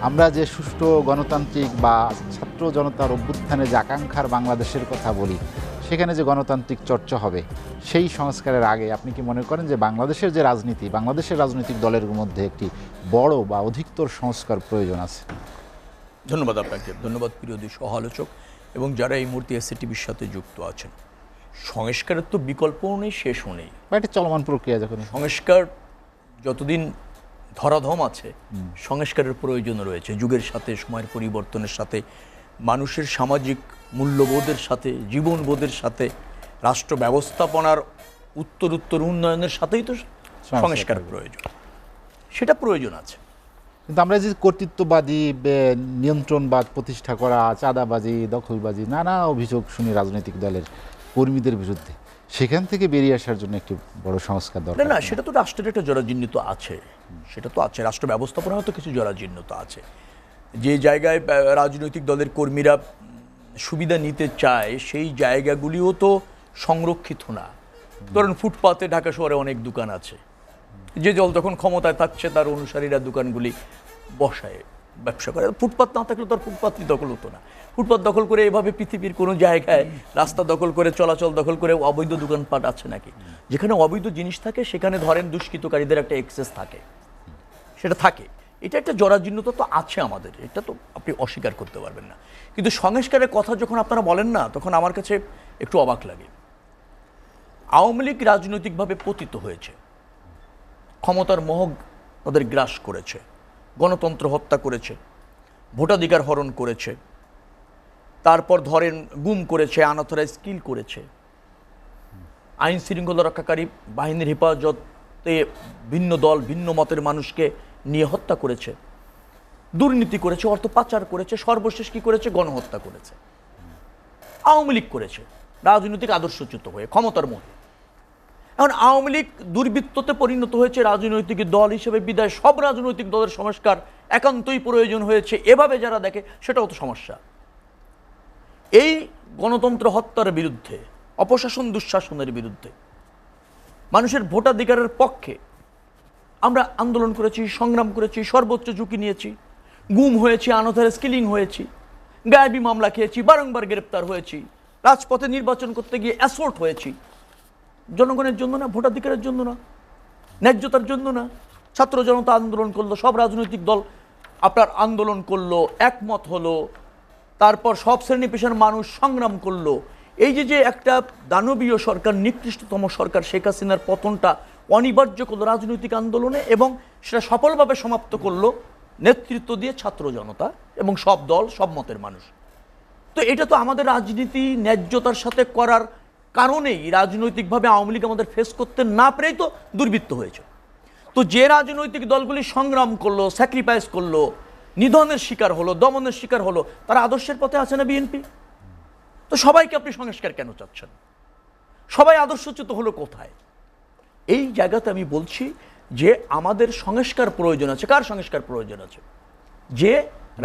আমরা যে সুষ্ঠু গণতান্ত্রিক বা ছাত্র জনতার অভ্যুত্থানে যে আকাঙ্ক্ষার বাংলাদেশের কথা বলি, সেখানে যে গণতান্ত্রিক চর্চা হবে, সেই সংস্কারের আগে আপনি কি মনে করেন যে বাংলাদেশের যে রাজনীতি, বাংলাদেশের রাজনৈতিক দলের মধ্যে একটি বড় বা অধিকতর সংস্কার প্রয়োজন আছে? ধন্যবাদ আপনাকে, ধন্যবাদ প্রিয় দুই সহ আলোচক এবং যারা এই মুহূর্তে এসএটিভির সাথে যুক্ত আছেন। সংস্কারের তো বিকল্পও নেই, শেষও নেই। বা একটা চলমান প্রক্রিয়া যখন সংস্কার যতদিন ধরাধম আছে, সংস্কারের প্রয়োজন রয়েছে। যুগের সাথে, সময়ের পরিবর্তনের সাথে, মানুষের সামাজিক মূল্যবোধের সাথে, জীবনবোধের সাথে, রাষ্ট্র ব্যবস্থাপনার উত্তর উন্নয়নের সাথেই তো সংস্কার প্রয়োজন, সেটা প্রয়োজন আছে। কিন্তু আমরা যে কর্তৃত্ববাদী নিয়ন্ত্রণবাদ প্রতিষ্ঠা করা, চাঁদাবাজি, দখলবাজি, নানা অভিযোগ শুনি রাজনৈতিক দলের কর্মীদের বিরুদ্ধে, সেখান থেকে বেরিয়ে আসার জন্য একটি বড় সংস্কার দরকার। না, সেটা তো রাষ্ট্রের একটা জরাজীর্ণতা আছে, সেটা তো আছে। রাষ্ট্র ব্যবস্থাপনাও তো কিছু জরাজীর্ণতা আছে। যে জায়গায় রাজনৈতিক দলের কর্মীরা সুবিধা নিতে চায়, সেই জায়গাগুলিও তো সংরক্ষিত না। ধরেন ফুটপাতে ঢাকা শহরে অনেক দোকান আছে, যে দল যখন ক্ষমতায় থাকছে তার অনুসারীরা দোকানগুলি বসায়, ব্যবসা করে। ফুটপাত না থাকলে তো আর ফুটপাতই দখল হতো না। ফুটপাত দখল করে এভাবে পৃথিবীর কোনো জায়গায় রাস্তা দখল করে, চলাচল দখল করে অবৈধ দোকানপাট আছে নাকি? যেখানে অবৈধ জিনিস থাকে সেখানে ধরেন দুষ্কৃতকারীদের একটা এক্সেস থাকে, সেটা থাকে। এটা একটা জরাজীর্ণতা তো আছে আমাদের, এটা তো আপনি অস্বীকার করতে পারবেন না। কিন্তু সংস্কারের কথা যখন আপনারা বলেন না, তখন আমার কাছে একটু অবাক লাগে। আওয়ামী লীগ রাজনৈতিকভাবে পতিত হয়েছে, ক্ষমতার মোহ তাদের গ্রাস করেছে, গণতন্ত্র হত্যা করেছে, ভোটাধিকার হরণ করেছে, তারপর ধরেন গুম করেছে, আনঅথরাইজড কিল করেছে, আইন শৃঙ্খলা রক্ষাকারী বাহিনীর হেফাজতে ভিন্ন দল, ভিন্ন মতের মানুষকে নিয়ে হত্যা করেছে, দুর্নীতি করেছে, অর্থ পাচার করেছে, সর্বশেষ কি করেছে? গণহত্যা করেছে। আওয়ামী লীগ করেছে রাজনৈতিক আদর্শচ্যুত হয়ে, ক্ষমতার মোহে। এখন আওয়ামী লীগ দুর্বৃত্ততে পরিণত হয়েছে রাজনৈতিক দল হিসেবে, বিদায় সব রাজনৈতিক দলের সংস্কার একান্তই প্রয়োজন হয়েছে, এভাবে যারা দেখে সেটাও তো সমস্যা। এই গণতন্ত্র হত্যার বিরুদ্ধে, অপশাসন দুঃশাসনের বিরুদ্ধে, মানুষের ভোটাধিকারের পক্ষে আমরা আন্দোলন করেছি, সংগ্রাম করেছি, সর্বোচ্চ ঝুঁকি নিয়েছি, গুম হয়েছি, আনঅথরাইজড কিলিং হয়েছি, গায়েবী মামলা খেয়েছি, বারংবার গ্রেপ্তার হয়েছি, রাজপথে নির্বাচন করতে গিয়ে অ্যাসল্ট হয়েছি। জনগণের জন্য না, ভোটাধিকারের জন্য না, ন্যায্যতার জন্য না। ছাত্র জনতা আন্দোলন করলো, সব রাজনৈতিক দল আপনার আন্দোলন করলো, একমত হলো, তারপর সব শ্রেণী পেশার মানুষ সংগ্রাম করলো। এই যে একটা দানবীয় সরকার, নিকৃষ্টতম সরকার শেখ হাসিনার পতনটা অনিবার্য করলো রাজনৈতিক আন্দোলনে, এবং সেটা সফলভাবে সমাপ্ত করলো নেতৃত্ব দিয়ে ছাত্র জনতা এবং সব দল, সব মতের মানুষ। তো এটা তো আমাদের রাজনীতি ন্যায্যতার সাথে করার কারণেই, রাজনৈতিকভাবে আওয়ামী লীগ আমাদের ফেস করতে না পেরেই তো দুর্বৃত্ত হয়েছে। তো যে রাজনৈতিক দলগুলি সংগ্রাম করলো, স্যাক্রিফাইস করলো, নিধনের শিকার হলো, দমনের শিকার হলো, তারা আদর্শের পথে আছে না বিএনপি? তো সবাইকে আপনি সংস্কার কেন চাচ্ছেন? সবাই আদর্শচ্যুত হলো কোথায়? এই জায়গাতে আমি বলছি যে আমাদের সংস্কার প্রয়োজন আছে। কার সংস্কার প্রয়োজন আছে? যে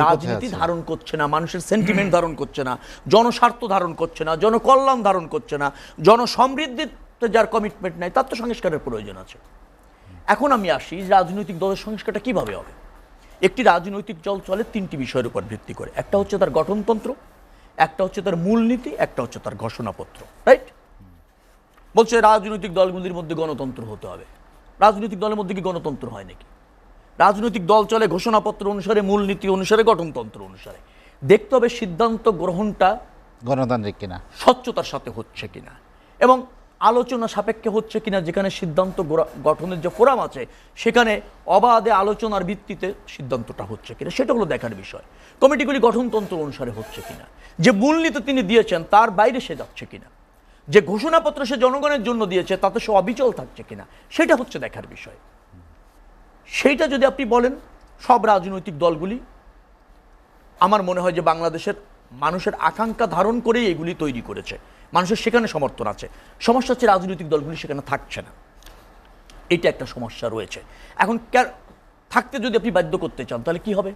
রাজনীতি ধারণ করছে না, মানুষের সেন্টিমেন্ট ধারণ করছে না, জনস্বার্থ ধারণ করছে না, জনকল্যাণ ধারণ করছে না, জনসমৃদ্ধিতে যার কমিটমেন্ট নাই, তার তো সংস্কারের প্রয়োজন আছে। এখন আমি আসি, রাজনৈতিক দলের সংস্কারটা কিভাবে হবে। একটি রাজনৈতিক দল চলে তিনটি বিষয়ের উপর ভিত্তি করে। একটা হচ্ছে তার গঠনতন্ত্র, একটা হচ্ছে তার মূলনীতি, একটা হচ্ছে তার ঘোষণাপত্র। রাইট? বলছে রাজনৈতিক দলগুলির মধ্যে গণতন্ত্র হতে হবে। রাজনৈতিক দলের মধ্যে কি গণতন্ত্র হয় নাকি? রাজনৈতিক দল চলে ঘোষণাপত্র অনুসারে, মূলনীতি অনুসারে, গঠনতন্ত্র অনুসারে। দেখতে হবে সিদ্ধান্ত গ্রহণটা গণতান্ত্রিক কিনা, স্বচ্ছতার সাথে হচ্ছে কিনা, এবং আলোচনা সাপেক্ষে হচ্ছে কিনা। যেখানে সিদ্ধান্ত গঠনের যে ফোরাম আছে, সেখানে অবাধে আলোচনার ভিত্তিতে সিদ্ধান্তটা হচ্ছে কিনা, সেটা হলো দেখার বিষয়। কমিটিগুলি গঠনতন্ত্র অনুসারে হচ্ছে কিনা, যে মূলনীতি তিনি দিয়েছেন তার বাইরে সে যাচ্ছে কিনা, যে ঘোষণাপত্র সে জনগণের জন্য দিয়েছে তাতে সে অবিচল থাকছে কিনা, সেটা হচ্ছে দেখার বিষয়। সেইটা যদি আপনি বলেন, সব রাজনৈতিক দলগুলি আমার মনে হয় যে বাংলাদেশের মানুষের আকাঙ্ক্ষা ধারণ করেই এগুলি তৈরি করেছে, মানুষের সেখানে সমর্থন আছে। সমস্যা হচ্ছে রাজনৈতিক দলগুলি সেখানে থাকছে না, এটা একটা সমস্যা রয়েছে। এখন থাকতে যদি আপনি বাধ্য করতে চান, তাহলে কি হবে?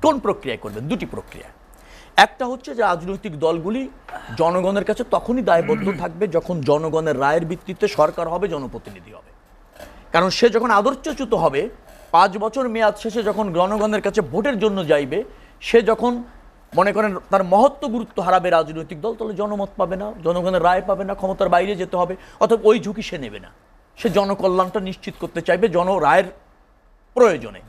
কোন প্রক্রিয়ায় করবেন? দুটি প্রক্রিয়া। একটা হচ্ছে যে রাজনৈতিক দলগুলি জনগণের কাছে তখনই দায়বদ্ধ থাকবে যখন জনগণের রায়ের ভিত্তিতে সরকার হবে, জনপ্রতিনিধি হবে। কারণ সে যখন আদর্শচ্যুত হবে, 5 বছর মেয়াদ শেষে যখন জনগণের কাছে ভোটের জন্য যাইবে, সে যখন মনে করেন তার মহত্ব গুরুত্ব হারাবে রাজনৈতিক দল, তাহলে জনমত পাবে না, জনগণের রায় পাবে না, ক্ষমতার বাইরে যেতে হবে, অথবা ওই ঝুঁকি সে নেবে না। সে জনকল্যাণটা নিশ্চিত করতে চাইবে রায়ের প্রয়োজনে।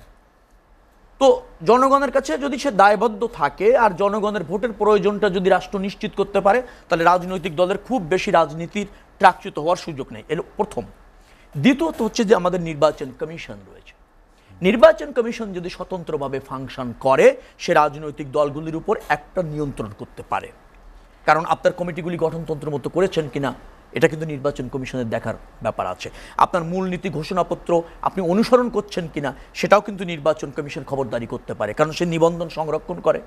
তো জনগণের কাছে যদি সে দায়বদ্ধ থাকে আর জনগণের ভোটের প্রয়োজনটা যদি রাষ্ট্র নিশ্চিত করতে পারে, তাহলে রাজনৈতিক দলের খুব বেশি রাজনীতির ট্রাকচ্যুত হওয়ার সুযোগ নেই। এর প্রথম। দ্বিতীয়ত হচ্ছে যে আমাদের নির্বাচন কমিশন রয়েছে। নির্বাচন কমিশন যদি স্বতন্ত্রভাবে ফাংশন করে, সে রাজনৈতিক দলগুলির উপর একটা নিয়ন্ত্রণ করতে পারে। কারণ আপনার কমিটিগুলি গঠনতন্ত্র মতো করেছেন কিনা, এটা কিন্তু নির্বাচন কমিশনের দেখার ব্যাপার আছে। আপনার মূলনীতি ঘোষণাপত্র আপনি অনুসরণ করছেন কিনা, সেটাও কিন্তু নির্বাচন কমিশন খবরদারি করতে পারে, কারণ সে নিবন্ধন সংরক্ষণ করে।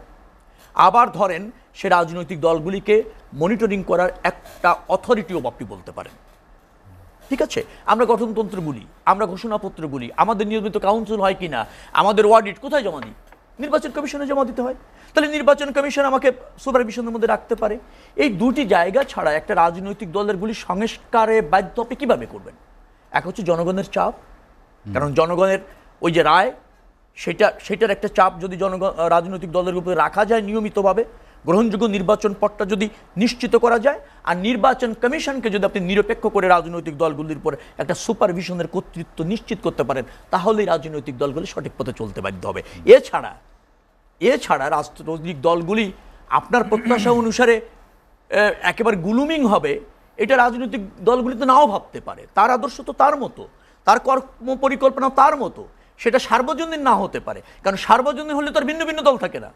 আবার ধরেন সে রাজনৈতিক দলগুলিকে মনিটরিং করার একটা অথরিটিও আপনি বলতে পারেন। ঠিক আছে, আমরা গঠনতন্ত্র বলি, আমরা ঘোষণাপত্র বলি, আমাদের নিয়মিত কাউন্সিল হয় কিনা, আমাদের অডিট কোথায় জমা দিই? নির্বাচন কমিশনে জমা দিতে হয়। তাহলে নির্বাচন কমিশন আমাকে সুপারভিশনের মধ্যে রাখতে পারে। এই দুটি জায়গা ছাড়া একটা রাজনৈতিক দলেরগুলি সংস্কারে বাধ্য আপনি কীভাবে করবেন? এক হচ্ছে জনগণের চাপ, কারণ জনগণের ওই যে রায়, সেটার একটা চাপ যদি রাজনৈতিক দলের উপরে রাখা যায় নিয়মিতভাবে, গ্রহণযোগ্য নির্বাচন পথটা যদি নিশ্চিত করা যায়, আর নির্বাচন কমিশনকে যদি আপনি নিরপেক্ষ করে রাজনৈতিক দলগুলির উপর একটা সুপারভিশনের কর্তৃত্ব নিশ্চিত করতে পারেন, তাহলেই রাজনৈতিক দলগুলি সঠিক পথে চলতে বাধ্য হবে। এছাড়া রাজনৈতিক দলগুলি আপনার প্রত্যাশা অনুসারে একেবারে গুলুমিং হবে, এটা রাজনৈতিক দলগুলি তো নাও ভাবতে পারে। তার আদর্শ তো তার মতো, তার কর্ম পরিকল্পনা তার মতো, সেটা সার্বজনীন না হতে পারে। কারণ সার্বজনীন হলে তার ভিন্ন ভিন্ন দল থাকে না।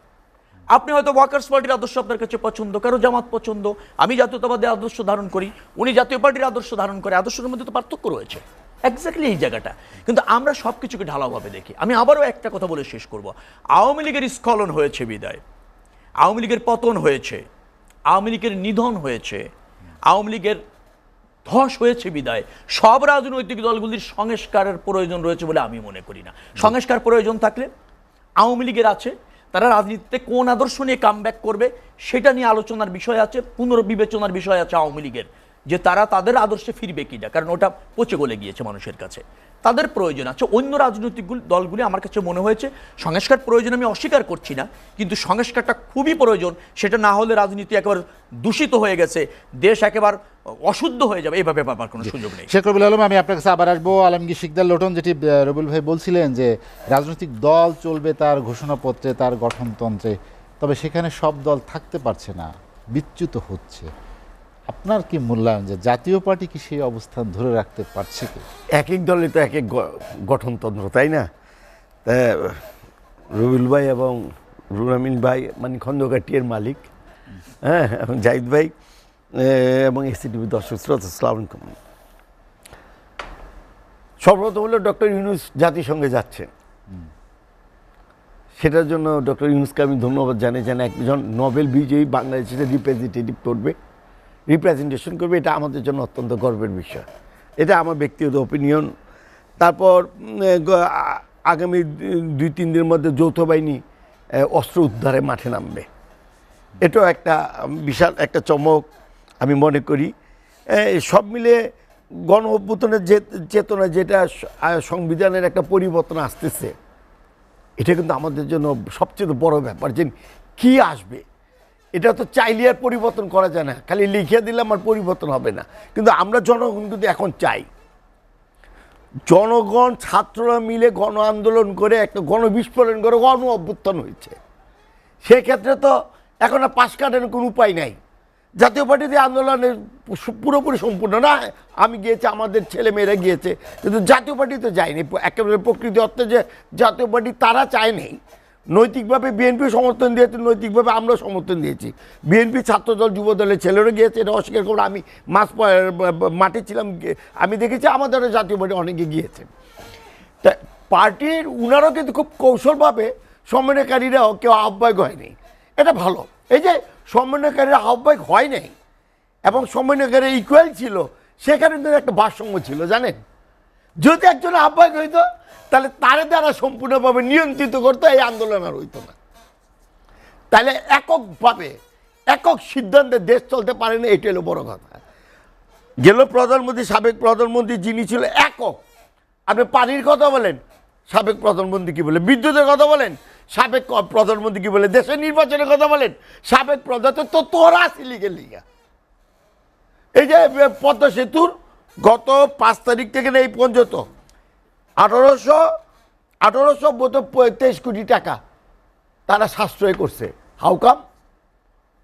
আপনি হয়তো ওয়ার্কার্স পার্টির আদর্শ আপনার কাছে পছন্দ, কারো জামাত পছন্দ, আমি জাতীয়তাবাদী আদর্শ ধারণ করি, উনি জাতীয় পার্টির আদর্শ ধারণ করে, আদর্শের মধ্যে তো পার্থক্য রয়েছে। এক্স্যাক্টলি এই জায়গাটা কিন্তু আমরা সব কিছুকে ঢালাওভাবে দেখি। আমি আবারও একটা কথা বলে শেষ করব। আওয়ামী লীগের স্খলন হয়েছে বিদায়, আওয়ামী লীগের পতন হয়েছে, আওয়ামী লীগের নিধন হয়েছে, আওয়ামী লীগের ধস হয়েছে বিদায়, সব রাজনৈতিক দলগুলির সংস্কারের প্রয়োজন রয়েছে বলে আমি মনে করি না। সংস্কার প্রয়োজন থাকলে আওয়ামী লীগের আছে, তারা রাজনীতিতে কোন আদর্শ নিয়ে কামব্যাক করবে সেটা নিয়ে আলোচনার বিষয় আছে, পুনর্বিবেচনার বিষয় আছে আওয়ামী লীগের, যে তারা তাদের আদর্শে ফিরবে কিনা, কারণ ওটা পচে গলে গিয়েছে মানুষের কাছে। তাদের প্রয়োজন আছে। অন্য রাজনৈতিক দলগুলি আমার কাছে মনে হয়েছে সংস্কার প্রয়োজন, আমি অস্বীকার করছি না, কিন্তু সংস্কারটা খুবই প্রয়োজন। সেটা না হলে রাজনীতি একেবারে দূষিত হয়ে গেছে, দেশ একেবারে অশুদ্ধ হয়ে যাবে, এইভাবে পাবার কোনো সুযোগ নেই। শেখ রবিউল আলম, আমি আপনার কাছে আবার আসবো। আলমগীর শিকদার লোটন, যেটি রবিউল ভাই বলছিলেন যে রাজনৈতিক দল চলবে তার ঘোষণাপত্রে, তার গঠনতন্ত্রে, তবে সেখানে সব দল থাকতে পারছে না, বিচ্যুত হচ্ছে। আপনার কি মূল্যায়ন যে জাতীয় পার্টি কি সেই অবস্থান ধরে রাখতে পারছে কি? এক এক দলে তো এক এক গঠনতন্ত্র, তাই না? তা রবিউল ভাই এবং রুহুল আমিন ভাই মানে খন্দকার টিয়ের মালিক, হ্যাঁ, এবং জাহিদ ভাই এবং এসিটিভি দর্শক শ্রোতা, আসসালামু আলাইকুম। সর্বপ্রথম হলো ডক্টর ইউনূস জাতিসংঘে যাচ্ছেন, সেটার জন্য ডক্টর ইউনূসকে আমি ধন্যবাদ জানাই। যেন একজন নোবেল বিজয়ী বাংলাদেশের রিপ্রেজেন্টেটিভ করবে, রিপ্রেজেন্টেশন করবে, এটা আমাদের জন্য অত্যন্ত গর্বের বিষয়। এটা আমার ব্যক্তিগত ওপিনিয়ন। তারপর আগামী 2-3 দিনের মধ্যে যৌথ বাহিনী অস্ত্র উদ্ধারে মাঠে নামবে, এটাও একটা বিশাল একটা চমক আমি মনে করি। সব মিলে গণ অভ্যুত্থানের যে চেতনা, যেটা সংবিধানের একটা পরিবর্তন আসতেছে, এটা কিন্তু আমাদের জন্য সবচেয়ে বড় ব্যাপার। যে কী আসবে এটা তো চাইলে আর পরিবর্তন করা যায় না, খালি লিখে দিলাম আর পরিবর্তন হবে না। কিন্তু আমরা জনগণ কিন্তু এখন চাই, জনগণ ছাত্ররা মিলে গণ আন্দোলন করে একটা গণবিস্ফোরণ করে গণ অভ্যুত্থান হয়েছে। সেক্ষেত্রে তো এখন আর পাশ কাটানোর কোনো উপায় নাই। জাতীয় পার্টিতে আন্দোলনের পুরোপুরি সম্পূর্ণ না, আমি গিয়েছি, আমাদের ছেলেমেয়েরা গিয়েছে, কিন্তু জাতীয় পার্টিতে যায়নি। একেবারে প্রকৃতি অর্থে যে জাতীয় পার্টি তারা চায়নি, নৈতিকভাবে বিএনপি সমর্থন দিয়েছে, নৈতিকভাবে আমরা সমর্থন দিয়েছি। বিএনপি ছাত্রদল যুবদলের ছেলেরা গিয়েছে, এটা অস্বীকার করবো। আমি মাঠে ছিলাম, আমি দেখেছি আমাদেরও জাতীয় পার্টি অনেকে গিয়েছে। তা পার্টির উনারাও কিন্তু খুব কৌশলভাবে, সমন্বয়কারীরাও কেউ আহ্বায়ক হয়নি, এটা ভালো। এই যে সমন্বয়কারীরা আহ্বায়ক হয় নাই এবং সমন্বয়কারী ইকুয়াল ছিল, সেখানে কিন্তু একটা ভারসাম্য ছিল। জানেন, যদি একজন আহ্বায়ক হইতো তাহলে তারে দ্বারা সম্পূর্ণভাবে নিয়ন্ত্রিত করতো, এই আন্দোলন আর হইতো না। তাহলে এককভাবে একক সিদ্ধান্তে দেশ চলতে পারে না, এটি হলো বড় কথা। গেল প্রধানমন্ত্রী, সাবেক প্রধানমন্ত্রী যিনি ছিল একক, আপনি পানির কথা বলেন, সাবেক প্রধানমন্ত্রী কি বলে, বিদ্যুতের কথা বলেন সাবেক প্রধানমন্ত্রী কি বলে, দেশের নির্বাচনের কথা বলেন সাবেক প্রধান, তো তোরা সিলিগের লিগা। এই যে পদ্মা সেতুর গত 5 তারিখ থেকে এই পর্যন্ত 1823 কোটি টাকা তারা সাশ্রয় করছে। How come?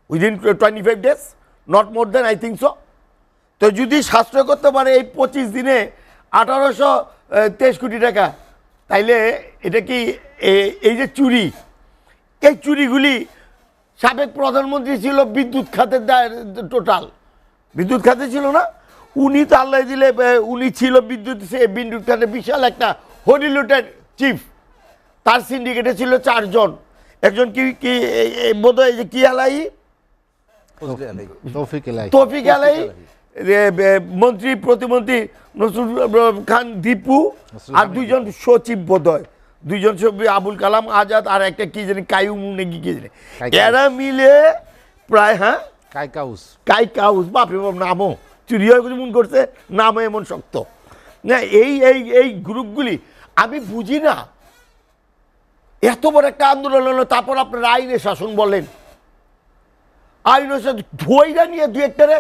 Within 25 days, not more than, I think so. তো যদি সাশ্রয় করতে পারে এই 25 দিনে 1823 কোটি টাকা, তাইলে এটা কি এই যে চুরি, এই চুরিগুলি সাবেক প্রধানমন্ত্রী ছিল বিদ্যুৎ খাতের টোটাল, বিদ্যুৎ খাতে ছিল না, উনি তো আল্লাহ দিলে উনি ছিল বিদ্যুৎ খাতে বিশাল একটা হরিলুটের চিফ। তার সিন্ডিকেটে ছিল 4 জন, একজন কি বোধহয় যে কি আলাই, তৌফিক আলাই, মন্ত্রী প্রতিমন্ত্রী নসরুল খান দীপু, আর 2 জন সচিব বোধহয়, 2 জন সচিব আবুল কালাম আজাদ, আর একটা কি জানি কাইউম নাকি কি জানি, এরা মিলে প্রায় কাইকাউস বাপরে বাপ, নামও চুরি হয়ে মন করছে, নামও এমন শক্ত না। এই গ্রুপগুলি আমি বুঝি না, এত বড় একটা আন্দোলন হলো, তারপর আপনার আইনের শাসন বলেন, আইনের শাসন ধৈরা নিয়ে 2 একটারে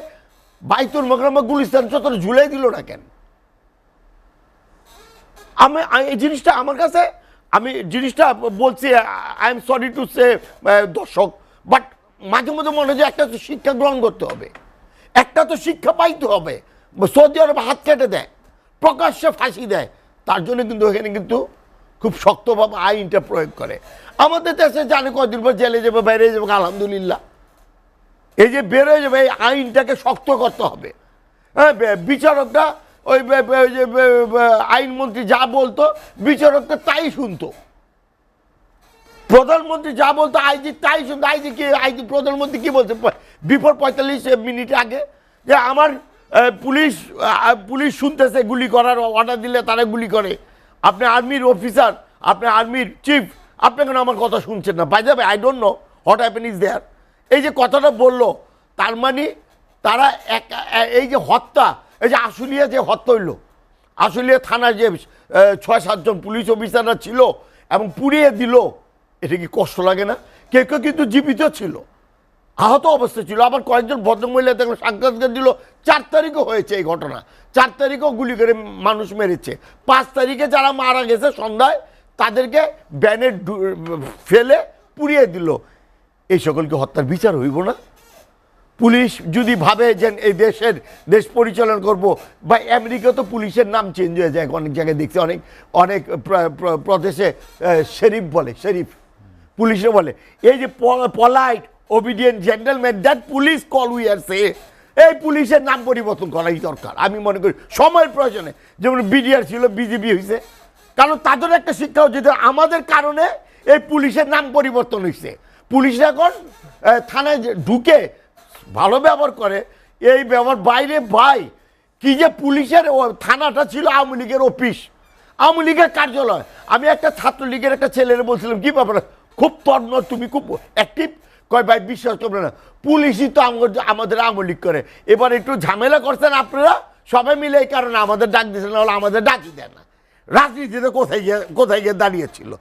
বাইতুল মোকাররমা গুলিস্তান চত্বরে ঝুলাই দিল না কেন? আমি এই জিনিসটা আমার কাছে, আমি জিনিসটা বলছি, I am sorry to say দর্শক, বাট মাঝে মধ্যে মনে হয় যে একটা তো শিক্ষা গ্রহণ করতে হবে, একটা তো শিক্ষা পাইতে হবে। সৌদি আরব হাত কেটে দেয়, প্রকাশ্যে ফাঁসি দেয়, তার জন্য কিন্তু এখানে কিন্তু খুব শক্তভাবে আইনটা প্রয়োগ করে। আমাদের দেশে জানে কদিন পর জেলে যাবে, বাইরে যাবে, আলহামদুলিল্লাহ। এই যে বের হয়ে যাবে, এই আইনটাকে শক্ত করতে হবে। হ্যাঁ, বিচারকরা ওই আইনমন্ত্রী যা বলতো বিচারকটা তাই শুনতো, প্রধানমন্ত্রী যা বলতো আইজি তাই শুনতো। আইজি প্রধানমন্ত্রী কি বলছে বিফোর 45 মিনিট আগে, যে আমার পুলিশ শুনতেছে, গুলি করার অর্ডার দিলে তারা গুলি করে, আপনি আর্মির অফিসার, আপনি আর্মির চিফ, আপনি কেন আমার কথা শুনছেন না? By the way, I don't know what happen is there. এই যে কথাটা বললো, তার মানে তারা এই যে হত্যা, এই যে আশুলিয়া যে হত্যা হইল, আশুলিয়া থানার যে 6-7 জন পুলিশ অফিসাররা ছিল এবং পুড়িয়ে দিল, এটা কি কষ্ট লাগে না? কেউ কেউ কিন্তু জীবিত ছিল, আহত অবস্থা ছিল, আবার কয়েকজন ভদ্রমহিলা দেখলো সাক্ষাৎকার দিল। 4 তারিখও হয়েছে এই ঘটনা, 4 তারিখও গুলি করে মানুষ মেরেছে। 5 তারিখে যারা মারা গেছে সন্ধ্যায়, তাদেরকে ব্যানে ফেলে পুড়িয়ে দিল। এই সকলকে হত্যার বিচার হইব না? পুলিশ যদি ভাবে যে এই দেশ পরিচালনা করব, বা আমেরিকা তো পুলিশের নাম চেঞ্জ হয়ে যায়, অনেক জায়গায় দেখছি, অনেক প্রদেশে শেরিফ বলে, শেরিফ পুলিশে বলে। এই যে polite obedient gentleman, that police call we are সে, এই পুলিশের নাম পরিবর্তন করাই দরকার আমি মনে করি সময়ের প্রয়োজনে। যেমন বিডিআর ছিল, বিজেপি হয়েছে, কারণ তাদের একটা শিক্ষা হচ্ছে যে আমাদের কারণে এই পুলিশের নাম পরিবর্তন হয়েছে। পুলিশ এখন থানায় ঢুকে ভালো ব্যবহার করে, এই ব্যবহার বাইরে ভাই কি যে পুলিশের থানাটা ছিল আওয়ামী লীগের অফিস, আওয়ামী লীগের কার্যালয়। আমি একটা ছাত্রলীগের একটা ছেলের বলছিলাম, কি ব্যাপার, খুব তন্ন, তুমি খুব অ্যাক্টিভ, কয় ভাই বিশ্বাস করবে না, পুলিশই তো আমাদের আওয়ামী লীগ করে। এবার একটু ঝামেলা করছেন আপনারা সবাই মিলে, এই কারণে আমাদের ডাক দিয়েছেন, নাহলে আমাদের ডাকই দেয় না। রাজনীতিতে কোথায় গিয়ে দাঁড়িয়েছিল?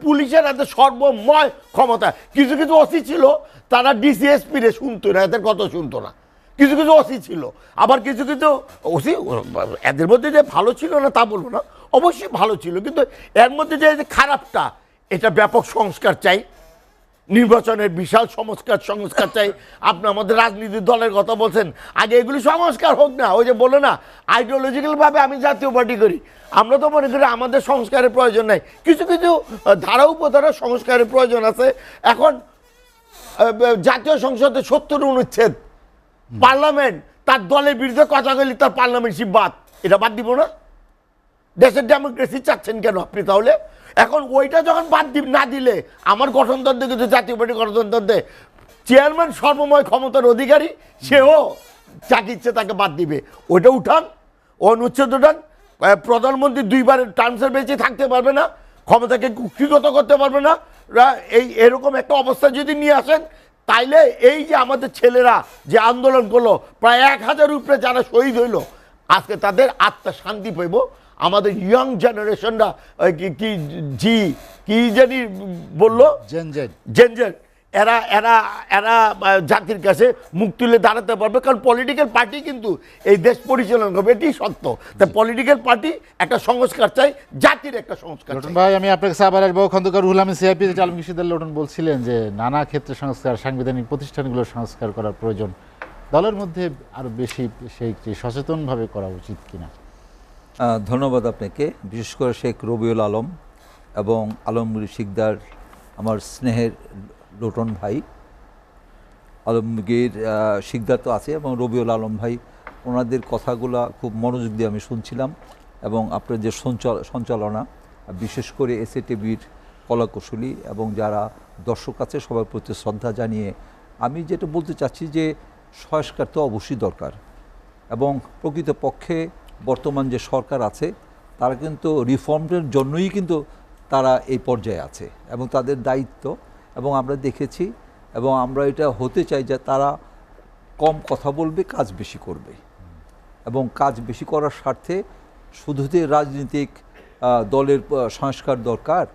পুলিশের এত সর্বময় ক্ষমতা। কিছু কিছু ওসি ছিল, তারা ডিসিএসপি রে শুনতো না, এদের কথা শুনতো না। কিছু কিছু ওসি ছিল, আবার কিছু কিছু ওসি এদের মধ্যে যে ভালো ছিল না তা বলবো না, অবশ্যই ভালো ছিল, কিন্তু এর মধ্যে যে খারাপটা, এটা ব্যাপক সংস্কার চাই, নির্বাচনের বিশাল সংস্কার চাই। আপনি আমাদের রাজনীতির দলের কথা বলছেন, আগে এগুলি সংস্কার হোক না। ওই যে বলো না, আইডিওলজিক্যালভাবে আমি জাতীয় পার্টি করি, আমরা তো মনে করি আমাদের সংস্কারের প্রয়োজন নাই। কিছু কিছু ধারা উপধারা সংস্কারের প্রয়োজন আছে। এখন জাতীয় সংসদে 70 অনুচ্ছেদ, পার্লামেন্ট তার দলের বিরুদ্ধে কথা বলি, তার পার্লামেন্টশিপ বাদ, এটা বাদ দিব না? দেশের ডেমোক্রেসি চাচ্ছেন কেন আপনি তাহলে? এখন ওইটা যখন বাদ না দিলে, আমার গঠনতন্ত্রে কিন্তু জাতীয় পার্টি গঠনতন্ত্রে চেয়ারম্যান সর্বময় ক্ষমতার অধিকারী, সেও যাকে ইচ্ছে তাকে বাদ দিবে। ওইটা উঠান, অনুচ্ছেদ উঠান। প্রধানমন্ত্রী 2 বার টার্মসের বেঁচে থাকতে পারবে না, ক্ষমতাকে কুক্ষিগত করতে পারবে না। এরকম একটা অবস্থা যদি নিয়ে আসেন, তাইলে এই যে আমাদের ছেলেরা যে আন্দোলন করলো, প্রায় 1000 উপরে যারা শহীদ হইল, আজকে তাদের আত্মা শান্তি পাইব। আমাদের ইয়াং জেনারেশনরা কি জি কি জানি বললো জেনজেড জেনজেন এরা এরা এরা জাতির কাছে মুখ তুলে দাঁড়াতে পারবে, কারণ পলিটিক্যাল পার্টি কিন্তু এই দেশ পরিচালনা করবে, এটি সত্য। তাই পলিটিক্যাল পার্টি একটা সংস্কার চাই, জাতির একটা সংস্কার লোটন চাই। ভাই, আমি আপনার কাছে আবার আসবো। খন্দকার রুহুল আমিন সিআইপি আলমগীর সিদ্দার লোটন বলছিলেন যে নানা ক্ষেত্রে সংস্কার, সাংবিধানিক প্রতিষ্ঠানগুলোর সংস্কার করার প্রয়োজন। দলের মধ্যে আরো বেশি সেইটি সচেতনভাবে করা উচিত কিনা? ধন্যবাদ আপনাকে, বিশেষ করে শেখ রবিউল আলম এবং আলমগীর সিকদার, আমার স্নেহের লোটন ভাই। আলমগীর সিকদার তো আছে এবং রবিউল আলম ভাই, ওনাদের কথাগুলো খুব মনোযোগ দিয়ে আমি শুনছিলাম। এবং আপনার যে সঞ্চালনা, বিশেষ করে এসএটিভির কলাকুশলী এবং যারা দর্শক আছে সবার প্রতি শ্রদ্ধা জানিয়ে আমি যেটা বলতে চাচ্ছি যে সংস্কার তো অবশ্যই দরকার। এবং প্রকৃতপক্ষে বর্তমান যে সরকার আছে তারা কিন্তু রিফর্মের জন্যই কিন্তু তারা এই পর্যায়ে আছে এবং তাদের দায়িত্ব, এবং আমরা দেখেছি এবং আমরা এটা হতে চাই যে তারা কম কথা বলবে, কাজ বেশি করবে। এবং কাজ বেশি করার স্বার্থে শুধু যে রাজনৈতিক দলের সংস্কার দরকার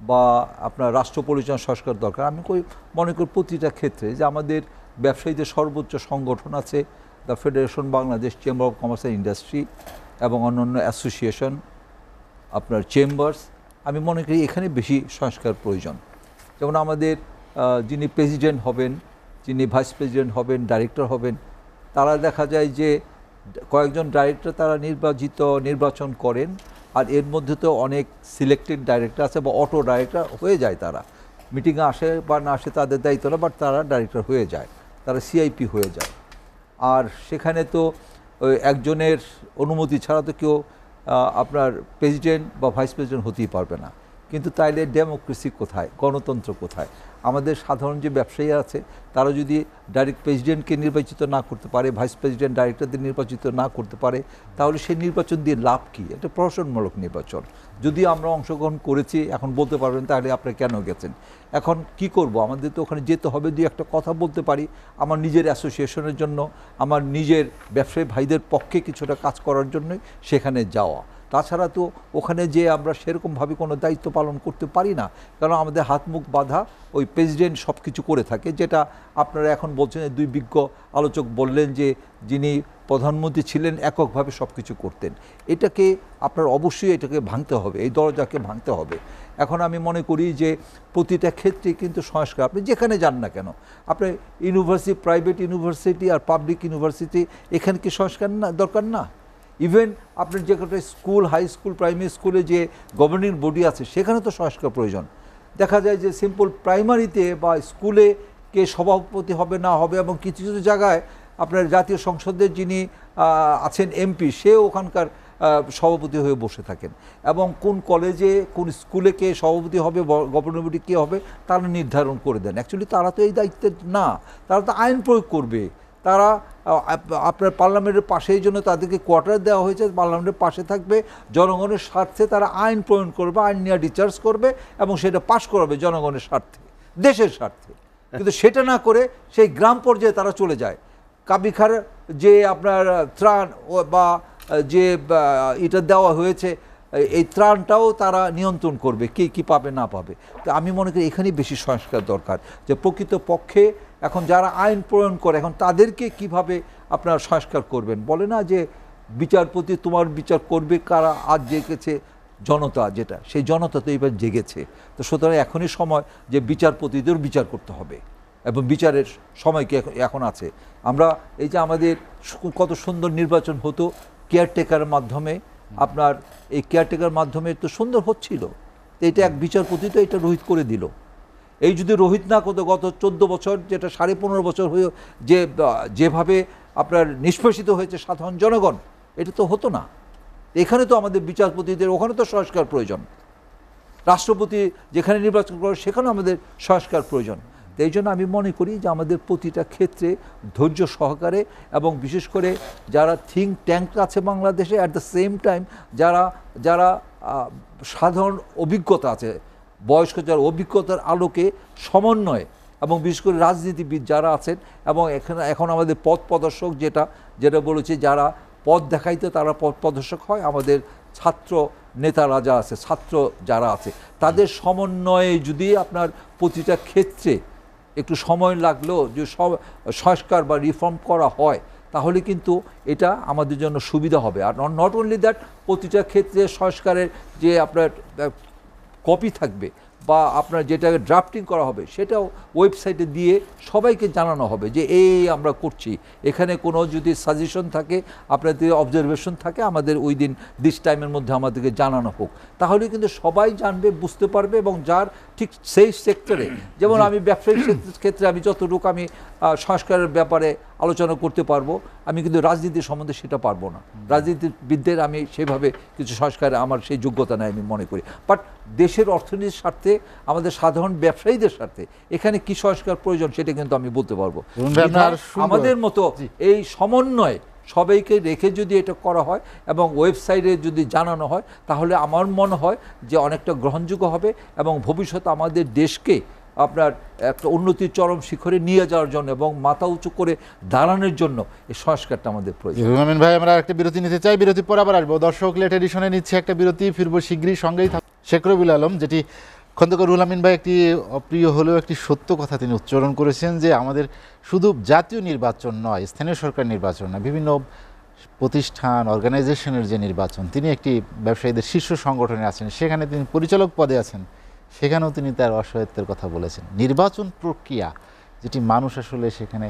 বা আপনার রাষ্ট্র পরিচালনা সংস্কার দরকার, আমি মনে করি প্রতিটা ক্ষেত্রে যে আমাদের ব্যবসায়ীদের সর্বোচ্চ সংগঠন আছে, the federation Bangladesh chamber of commerce and industry এবং অন্যান্য অ্যাসোসিয়েশন, আপনার চেম্বার্স, আমি মনে করি এখানে বেশি সংস্কার প্রয়োজন। যেমন আমাদের যিনি প্রেসিডেন্ট হবেন, যিনি ভাইস প্রেসিডেন্ট হবেন, ডাইরেক্টর হবেন, তারা দেখা যায় যে কয়েকজন ডাইরেক্টর তারা নির্বাচন করেন, আর এর মধ্যে তো অনেক সিলেক্টেড ডাইরেক্টর আছে বা অটো ডাইরেক্টর হয়ে যায়। তারা মিটিংয়ে আসে বা না আসে তাদের দায়িত্ব না, বাট তারা ডাইরেক্টর হয়ে যায়, তারা সিআইপি হয়ে যায়। আর সেখানে তো একজনের অনুমতি ছাড়া তো কেউ আপনার প্রেসিডেন্ট বা ভাইস প্রেসিডেন্ট হতেই পারবে না। কিন্তু তাইলে ডেমোক্রেসি কোথায়, গণতন্ত্র কোথায়? আমাদের সাধারণ যে ব্যবসায়ী আছে তারা যদি ডাইরেক্ট প্রেসিডেন্টকে নির্বাচিত না করতে পারে, ভাইস প্রেসিডেন্ট ডাইরেক্টরদের নির্বাচিত না করতে পারে, তাহলে সেই নির্বাচন দিয়ে লাভ কী? এটা প্রহসনমূলক নির্বাচন। যদি আমরা অংশগ্রহণ করেছি, এখন বলতে পারবেন তাহলে আপনি কেন গেছেন। এখন কি করব? আমাদের তো ওখানে যেতে হবে, দুই একটা কথা বলতে পারি আমার নিজের অ্যাসোসিয়েশনের জন্য, আমার নিজের ব্যবসায়ী ভাইদের পক্ষে কিছুটা কাজ করার জন্যই সেখানে যাওয়া। তাছাড়া তো ওখানে যে আমরা সেরকমভাবে কোনো দায়িত্ব পালন করতে পারি না, কারণ আমাদের হাত মুখ বাঁধা, ওই প্রেসিডেন্ট সব কিছু করে থাকে। যেটা আপনারা এখন বলছেন, দুই বিজ্ঞ আলোচক বললেন যে যিনি প্রধানমন্ত্রী ছিলেন এককভাবে সব কিছু করতেন। এটাকে আপনার অবশ্যই এটাকে ভাঙতে হবে, এই দরজাকে ভাঙতে হবে। এখন আমি মনে করি যে প্রতিটা ক্ষেত্রে কিন্তু সংস্কার, আপনি যেখানে যান না কেন, আপনি ইউনিভার্সিটি, প্রাইভেট ইউনিভার্সিটি আর পাবলিক ইউনিভার্সিটি, এখানে কি সংস্কার না দরকার না? ইভেন আপনার যে একটা স্কুল, হাই স্কুল, প্রাইমারি স্কুলে যে গভর্নিং বডি আছে সেখানে তো সংস্কার প্রয়োজন। দেখা যায় যে সিম্পল প্রাইমারিতে বা স্কুলে কে সভাপতি হবে না হবে, এবং কিছু কিছু জায়গায় আপনার জাতীয় সংসদের যিনি আছেন এমপি, সেও ওখানকার সভাপতি হয়ে বসে থাকেন। এবং কোন কলেজে কোন স্কুলে কে সভাপতি হবে, গভর্নিং বডি কে হবে, তারা নির্ধারণ করে দেন। অ্যাকচুয়ালি তারা তো এই দায়িত্বের না, তারা তো আইন প্রয়োগ করবে। তারা আপনার পার্লামেন্টের পাশে, এই জন্য তাদেরকে কোয়ার্টার দেওয়া হয়েছে, পার্লামেন্টের পাশে থাকবে, জনগণের স্বার্থে তারা আইন প্রণয়ন করবে, আইন নিয়ে ডিচার্জ করবে এবং সেটা পাশ করাবে জনগণের স্বার্থে, দেশের স্বার্থে। কিন্তু সেটা না করে সেই গ্রাম পর্যায়ে তারা চলে যায়। কাবিখার যে আপনার ত্রাণ বা যে এটা দেওয়া হয়েছে, এই ত্রাণটাও তারা নিয়ন্ত্রণ করবে, কে কী পাবে না পাবে। তো আমি মনে করি এখানেই বেশি সংস্কার দরকার, যে প্রকৃত পক্ষে এখন যারা আইন প্রণয়ন করে, এখন তাদেরকে কিভাবে আপনার সংস্কার করবেন। বলে না যে বিচারপতি তোমার বিচার করবে কারা, আজ জেগেছে জনতা, যেটা সেই জনতা তো এবার জেগেছে। তো সুতরাং এখনই সময় যে বিচারপতিদের বিচার করতে হবে, এবং বিচারের সময় কি এখন আছে। আমরা এই যে আমাদের কত সুন্দর নির্বাচন হতো কেয়ারটেকারের মাধ্যমে, আপনার এই কেয়ারটেকার মাধ্যমে তো সুন্দর হচ্ছিল। তো এটা এক বিচারপতি তো এটা রোহিত করে দিল। এই যদি রোহিত না করতো, গত 14 বছর, যেটা 15.5 বছর হয়ে যেভাবে আপনার নিষ্পেষিত হয়েছে সাধারণ জনগণ, এটা তো হতো না। এখানে তো আমাদের বিচারপতিদের, ওখানে তো সংস্কার প্রয়োজন। রাষ্ট্রপতি যেখানে নির্বাচন করে সেখানেও আমাদের সংস্কার প্রয়োজন। এই জন্য আমি মনে করি যে আমাদের প্রতিটা ক্ষেত্রে ধৈর্য সহকারে, এবং বিশেষ করে যারা থিঙ্ক ট্যাঙ্ক আছে বাংলাদেশে, অ্যাট দ্য সেম টাইম যারা সাধারণ অভিজ্ঞতা আছে, বয়স্ক যারা অভিজ্ঞতার আলোকে সমন্বয়ে, এবং বিশেষ করে রাজনীতিবিদ যারা আছেন, এবং এখন আমাদের পথ প্রদর্শক যেটা বলেছে, যারা পথ দেখাইতে তারা পথ প্রদর্শক হয়, আমাদের ছাত্র নেতারা যা আছে, ছাত্র যারা আছে, তাদের সমন্বয়ে যদি আপনার প্রতিটা ক্ষেত্রে একটু সময় লাগলেও যে সংস্কার বা রিফর্ম করা হয়, তাহলে কিন্তু এটা আমাদের জন্য সুবিধা হবে। আর নট অনলি দ্যাট, প্রতিটা ক্ষেত্রে সংস্কারের যে আপনার কপি থাকবে বা আপনার যেটা ড্রাফটিং করা হবে, সেটাও ওয়েবসাইটে দিয়ে সবাইকে জানানো হবে যে এই আমরা করছি। এখানে কোনো যদি সাজেশন থাকে, আপনাদের অবজারভেশন থাকে, আমাদের ওই দিন দিস টাইমের মধ্যে আমাদেরকে জানানো হোক। তাহলে কিন্তু সবাই জানবে, বুঝতে পারবে, এবং যার ঠিক সেই সেক্টরে, যেমন আমি ব্যবসায়িক ক্ষেত্রে আমি যতটুকু আমি সংস্কারের ব্যাপারে আলোচনা করতে পারবো, আমি কিন্তু রাজনীতির সম্বন্ধে সেটা পারবো না। রাজনীতিবিদদের আমি সেভাবে কিছু সংস্কারে আমার সেই যোগ্যতা নেই আমি মনে করি। বাট দেশের অর্থনীতির স্বার্থে, আমাদের সাধারণ ব্যবসায়ীদের স্বার্থে এখানে কি সংস্কার প্রয়োজন সেটা কিন্তু আমি বলতে পারবো। আমাদের মতো এই সমন্বয় সবাইকে রেখে যদি এটা করা হয় এবং ওয়েবসাইটে যদি জানানো হয়, তাহলে আমার মনে হয় যে অনেকটা গ্রহণযোগ্য হবে এবং ভবিষ্যতে আমাদের দেশকে আপনার একটা উন্নতির চরম শিখরে নিয়ে যাওয়ার জন্য এবং মাথা উঁচু করে দাঁড়ানোর জন্য এই সংস্কারটা আমাদের প্রয়োজন। রুহুল আমিন ভাই, আমরা একটা বিরতি নিতে চাই, বিরতি পর আবার আসবো। দর্শক লেট এডিশনে নিচ্ছে একটা বিরতি, ফিরবো শীঘ্রই, সঙ্গেই থাক। শেখ রবিউল আলম, যেটি খন্দকার রুহুল আমিন ভাই একটি অপ্রিয় হলেও একটি সত্য কথা তিনি উচ্চারণ করেছেন, যে আমাদের শুধু জাতীয় নির্বাচন নয়, স্থানীয় সরকার নির্বাচন নয়, বিভিন্ন প্রতিষ্ঠান অর্গানাইজেশনের যে নির্বাচন, তিনি একটি ব্যবসায়ীদের শীর্ষ সংগঠনে আছেন, সেখানে তিনি পরিচালক পদে আছেন, সেখানেও তিনি তার অসহায়ত্বের কথা বলেছেন। নির্বাচন প্রক্রিয়া যেটি মানুষ আসলে সেখানে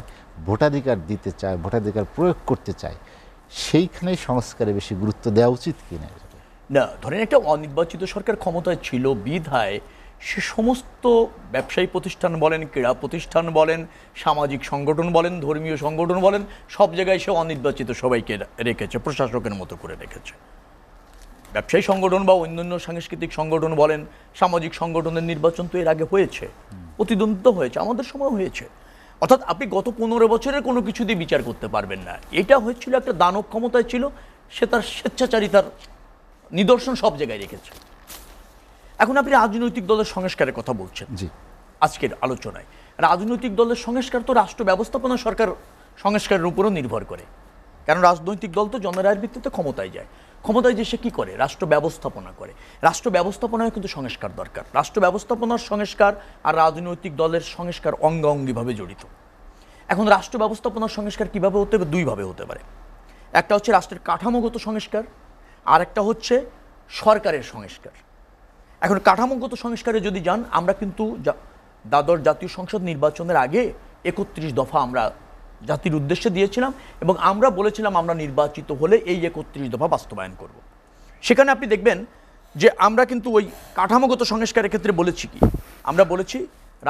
ভোটাধিকার দিতে চায়, ভোটাধিকার প্রয়োগ করতে চায়, সেইখানে সংস্কারে বেশি গুরুত্ব দেওয়া উচিত কিনা? না, ধরেন একটা অনির্বাচিত সরকার ক্ষমতায় ছিল বিধায় সে সমস্ত ব্যবসায়ী প্রতিষ্ঠান বলেন, ক্রীড়া প্রতিষ্ঠান বলেন, সামাজিক সংগঠন বলেন, ধর্মীয় সংগঠন বলেন, সব জায়গায় সে অনির্বাচিত সবাইকে রেখেছে, প্রশাসকের মতো করে রেখেছে। ব্যবসায়ী সংগঠন বা অন্যান্য সাংস্কৃতিক সংগঠন বলেন, সামাজিক সংগঠনের নির্বাচন তো এর আগে হয়েছে, প্রতিদ্বন্দ্বিতা হয়েছে, আমাদের সময় হয়েছে। অর্থাৎ আপনি গত 15 বছরের কোনো কিছু দিয়ে বিচার করতে পারবেন না। এটা হয়েছিল একটা দানব ক্ষমতায় ছিল, সে তার স্বেচ্ছাচারিতার নিদর্শন সব জায়গায় রেখেছে। এখন আপনি রাজনৈতিক দলের সংস্কারের কথা বলছেন জি, আজকের আলোচনায়। রাজনৈতিক দলের সংস্কার তো রাষ্ট্র ব্যবস্থাপনা সরকার সংস্কারের উপরও নির্ভর করে, কারণ রাজনৈতিক দল তো জনরায়ের ভিত্তিতে ক্ষমতায় যায়। ক্ষমতায় যে সে কী করে? রাষ্ট্র ব্যবস্থাপনা করে। রাষ্ট্র ব্যবস্থাপনায় কিন্তু সংস্কার দরকার। রাষ্ট্র ব্যবস্থাপনার সংস্কার আর রাজনৈতিক দলের সংস্কার অঙ্গাঙ্গিভাবে জড়িত। এখন রাষ্ট্র ব্যবস্থাপনার সংস্কার কীভাবে হতে হবে? দুইভাবে হতে পারে। একটা হচ্ছে রাষ্ট্রের কাঠামোগত সংস্কার, আর একটা হচ্ছে সরকারের সংস্কার। এখন কাঠামোগত সংস্কারে যদি যান, আমরা কিন্তু দ্বাদশ জাতীয় সংসদ নির্বাচনের আগে 31 দফা আমরা জাতির উদ্দেশ্যে দিয়েছিলাম এবং আমরা বলেছিলাম আমরা নির্বাচিত হলে এই 31 দফা বাস্তবায়ন করব। সেখানে আপনি দেখবেন যে আমরা কিন্তু ওই কাঠামোগত সংস্কারের ক্ষেত্রে বলেছি কি, আমরা বলেছি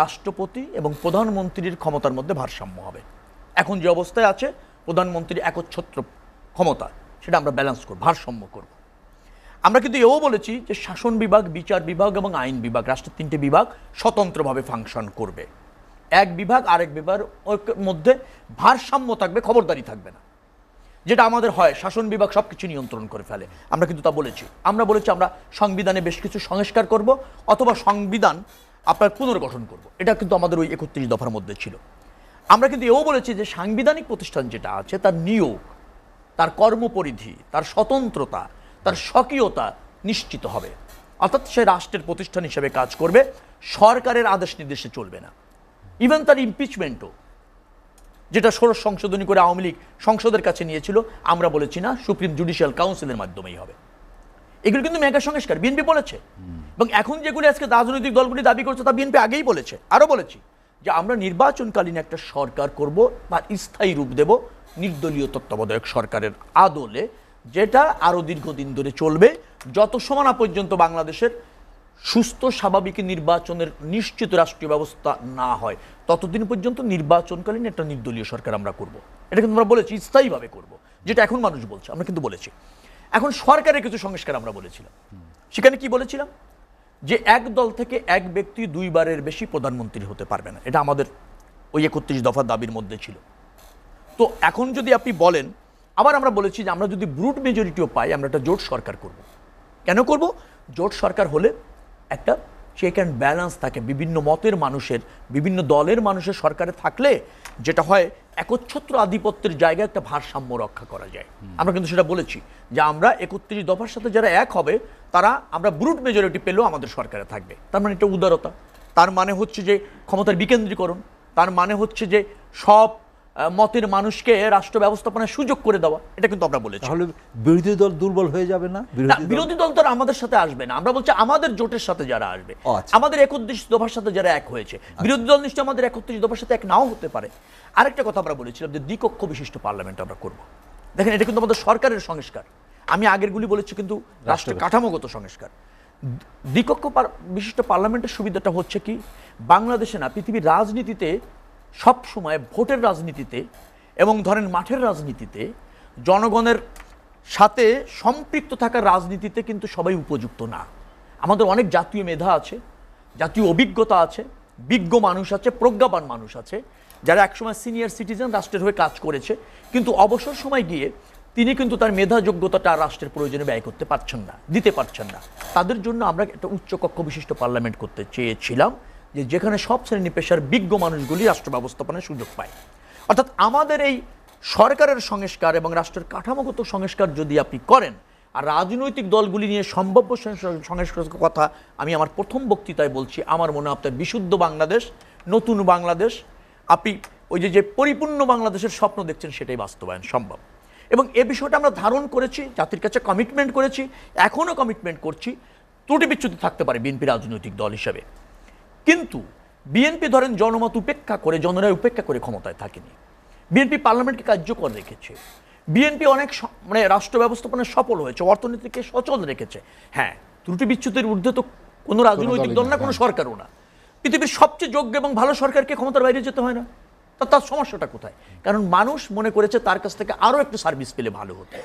রাষ্ট্রপতি এবং প্রধানমন্ত্রীর ক্ষমতার মধ্যে ভারসাম্য হবে। এখন যে অবস্থায় আছে প্রধানমন্ত্রীর একচ্ছত্র ক্ষমতা, সেটা আমরা ব্যালেন্স করব, ভারসাম্য করব। আমরা কিন্তু এও বলেছি যে শাসন বিভাগ, বিচার বিভাগ এবং আইন বিভাগ, রাষ্ট্রের 3টে বিভাগ স্বতন্ত্রভাবে ফাংশন করবে। এক বিভাগ আরেক বিভাগের মধ্যে ভারসাম্য থাকবে, খবরদারি থাকবে না। যেটা আমাদের হয়, শাসন বিভাগ সব কিছু নিয়ন্ত্রণ করে ফেলে, আমরা কিন্তু তা বলেছি। আমরা বলেছি আমরা সংবিধানে বেশ কিছু সংস্কার করব অথবা সংবিধান আপনার পুনর্গঠন করব। এটা কিন্তু আমাদের ওই 31 দফার মধ্যে ছিল। আমরা কিন্তু এও বলেছি যে সাংবিধানিক প্রতিষ্ঠান যেটা আছে তার নিয়োগ, তার কর্মপরিধি, তার স্বতন্ত্রতা, তার স্বকীয়তা নিশ্চিত হবে। অর্থাৎ সে রাষ্ট্রের প্রতিষ্ঠান হিসেবে কাজ করবে, সরকারের আদেশ নির্দেশে চলবে না। ইভেন তার ইমপিচমেন্টও, যেটা ষোড়শ সংশোধনী করে আওয়ামী লীগ সংসদের কাছে নিয়েছিল, আমরা বলেছি না, সুপ্রিম জুডিশিয়াল কাউন্সিলের মাধ্যমেই হবে। এগুলো কিন্তু মেগা সংস্কার, বিএনপি বলেছে। এবং এখন যেগুলি আজকে রাজনৈতিক দলগুলি দাবি করছে তা বিএনপি আগেই বলেছে। আরও বলেছি যে আমরা নির্বাচনকালীন একটা সরকার করব, তার স্থায়ী রূপ দেব নির্দলীয় তত্ত্বাবধায়ক সরকারের আদলে, যেটা আরও দীর্ঘদিন ধরে চলবে, যত সময় না পর্যন্ত বাংলাদেশের সুস্থ স্বাভাবিক নির্বাচনের নিশ্চিত রাষ্ট্রীয় ব্যবস্থা না হয়, ততদিন পর্যন্ত নির্বাচনকালীন একটা নির্দলীয় সরকার আমরা করব। এটা কিন্তু আমরা বলেছি স্থায়ীভাবে করব, যেটা এখন মানুষ বলছে, আমরা কিন্তু বলেছি। এখন সরকারের কিছু সংস্কার আমরা বলেছিলাম। সেখানে কি বলেছিলাম? যে এক দল থেকে এক ব্যক্তি 2 বারের বেশি প্রধানমন্ত্রী হতে পারবে না। এটা আমাদের ওই 31 দফার দাবির মধ্যে ছিল। তো এখন যদি আপনি বলেন, আবার আমরা বলেছি যে আমরা যদি ব্রুট মেজরিটিও পাই, আমরা একটা জোট সরকার করব। কেন করব? জোট সরকার হলে একটা চেক অ্যান্ড ব্যালেন্স থাকে বিভিন্ন মতের মানুষের, বিভিন্ন দলের মানুষের সরকারে থাকলে যেটা হয় একচ্ছত্র আধিপত্যের জায়গায় একটা ভারসাম্য রক্ষা করা যায়। আমরা কিন্তু সেটা বলেছি যে আমরা 31 দফার সাথে যারা এক হবে তারা আমরা ব্রুট মেজরিটি পেলেও আমাদের সরকারে থাকবে। তার মানে এটা উদারতা, তার মানে হচ্ছে যে ক্ষমতার বিকেন্দ্রীকরণ, তার মানে হচ্ছে যে সব মতের মানুষকে রাষ্ট্র ব্যবস্থাপনার সুযোগ করে দেওয়া। এটা কিন্তু আমরা বলেছি। তাহলে বিরোধী দল দুর্বল হয়ে যাবে না? বিরোধী দল তো আর আমাদের সাথে আসবে না। আমরা বলছি আমাদের জোটের সাথে যারা আসবে, আচ্ছা। আমাদের 31 দফার সাথে যারা এক হয়েছে, বিরোধী দল নিশ্চয়ই আমাদের 31 দফার সাথে এক নাও হতে পারে। আরেকটা কথা আমরা বলেছিলাম যে দ্বিকক্ষ বিশিষ্ট পার্লামেন্ট আমরা করব। দেখেন এটা কিন্তু আমাদের সরকারের সংস্কার। আমি আগেরগুলি বলেছি কিন্তু রাষ্ট্রের কাঠামোগত সংস্কার। দ্বিকক্ষ বিশিষ্ট পার্লামেন্টের সুবিধাটা হচ্ছে কি, বাংলাদেশে না পৃথিবীর রাজনীতিতে সব সময় ভোটের রাজনীতিতে এবং ধরেন মাঠের রাজনীতিতে জনগণের সাথে সম্পৃক্ত থাকার রাজনীতিতে কিন্তু সবাই উপযুক্ত না। আমাদের অনেক জাতীয় মেধা আছে, জাতীয় অভিজ্ঞতা আছে, বিজ্ঞ মানুষ আছে, প্রজ্ঞাবান মানুষ আছে যারা একসময় সিনিয়র সিটিজেন রাষ্ট্রের হয়ে কাজ করেছে, কিন্তু অবসর সময় গিয়ে তিনি কিন্তু তার মেধা যোগ্যতাটা রাষ্ট্রের প্রয়োজনে ব্যয় করতে পারছেন না, দিতে পারছেন না। তাদের জন্য আমরা একটা উচ্চকক্ষ বিশিষ্ট পার্লামেন্ট করতে চেয়েছিলাম, যে যেখানে সব শ্রেণী পেশার বিজ্ঞ মানুষগুলি রাষ্ট্র ব্যবস্থাপনার সুযোগ পায়। অর্থাৎ আমাদের এই সরকারের সংস্কার এবং রাষ্ট্রের কাঠামোগত সংস্কার যদি আপনি করেন, আর রাজনৈতিক দলগুলি নিয়ে সম্ভাব্য সংস্কারের কথা আমি আমার প্রথম বক্তৃতায় বলছি, আমার মনে হয় আপনার বিশুদ্ধ বাংলাদেশ, নতুন বাংলাদেশ, আপনি ওই যে পরিপূর্ণ বাংলাদেশের স্বপ্ন দেখছেন সেটাই বাস্তবায়ন সম্ভব। এবং এ বিষয়টা আমরা ধারণ করেছি, জাতির কাছে কমিটমেন্ট করেছি, এখনও কমিটমেন্ট করছি। ত্রুটি বিচ্যুতি থাকতে পারে বিএনপি রাজনৈতিক দল হিসেবে, কিন্তু বিএনপি ধরেন জনমত উপেক্ষা করে, জনরায় উপেক্ষা করে ক্ষমতায় থাকেনি। বিএনপি পার্লামেন্টকে কার্যকর রেখেছে, বিএনপি অনেক মানে রাষ্ট্র ব্যবস্থাপনায় সফল হয়েছে, অর্থনীতিকে সচল রেখেছে। হ্যাঁ, ত্রুটি বিচ্যুতির ঊর্ধ্বে তো কোনো রাজনৈতিক দল না, কোনো সরকারও না। পৃথিবীর সবচেয়ে যোগ্য এবং ভালো সরকারকে ক্ষমতার বাইরে যেতে হয় না। তার সমস্যাটা কোথায়? কারণ মানুষ মনে করেছে তার কাছ থেকে আরও একটু সার্ভিস পেলে ভালো হতো।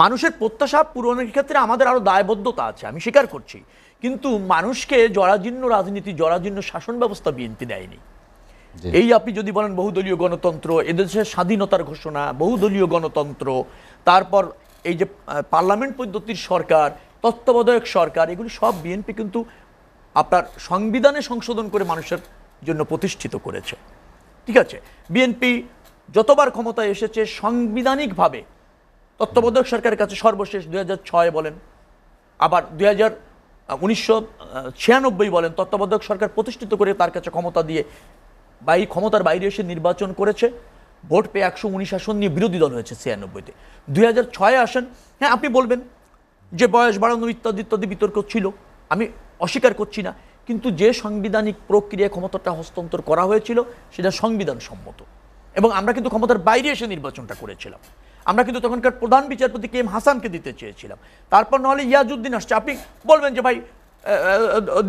মানুষের প্রত্যাশা পূরণের ক্ষেত্রে আমাদের আরও দায়বদ্ধতা আছে, আমি স্বীকার করছি, কিন্তু মানুষকে জরাজীর্ণ রাজনীতি, জরাজীর্ণ শাসন ব্যবস্থা বিএনপি দেয়নি। এই আপনি যদি বলেন বহুদলীয় গণতন্ত্র, এদেশের স্বাধীনতার ঘোষণা, বহুদলীয় গণতন্ত্র, তারপর এই যে পার্লামেন্ট পদ্ধতির সরকার, তত্ত্বাবধায়ক সরকার, এগুলি সব বিএনপি কিন্তু আপনার সংবিধানে সংশোধন করে মানুষের জন্য প্রতিষ্ঠিত করেছে। ঠিক আছে, বিএনপি যতবার ক্ষমতায় এসেছে সাংবিধানিকভাবে তত্ত্বাবধায়ক সরকারের কাছে, সর্বশেষ 2006 বলেন, আবার 1996 বলেন, তত্ত্বাবধায়ক সরকার প্রতিষ্ঠিত করে তার কাছে ক্ষমতা দিয়ে ক্ষমতার বাইরে এসে নির্বাচন করেছে, ভোট পেয়ে 119 আসন নিয়ে বিরোধী দল হয়েছে 96-তে। 2006 আসেন, হ্যাঁ আপনি বলবেন যে বয়স বাড়ানো ইত্যাদি ইত্যাদি বিতর্ক ছিল, আমি অস্বীকার করছি না, কিন্তু যে সাংবিধানিক প্রক্রিয়ায় ক্ষমতাটা হস্তান্তর করা হয়েছিল সেটা সংবিধান সম্মত, এবং আমরা কিন্তু ক্ষমতার বাইরে এসে নির্বাচনটা করেছিলাম। আমরা কিন্তু তখনকার প্রধান বিচারপতি কে এম হাসানকে দিতে চেয়েছিলাম, তারপর নাহলে ইয়াজউদ্দিন আসছে। আপনি বলবেন যে ভাই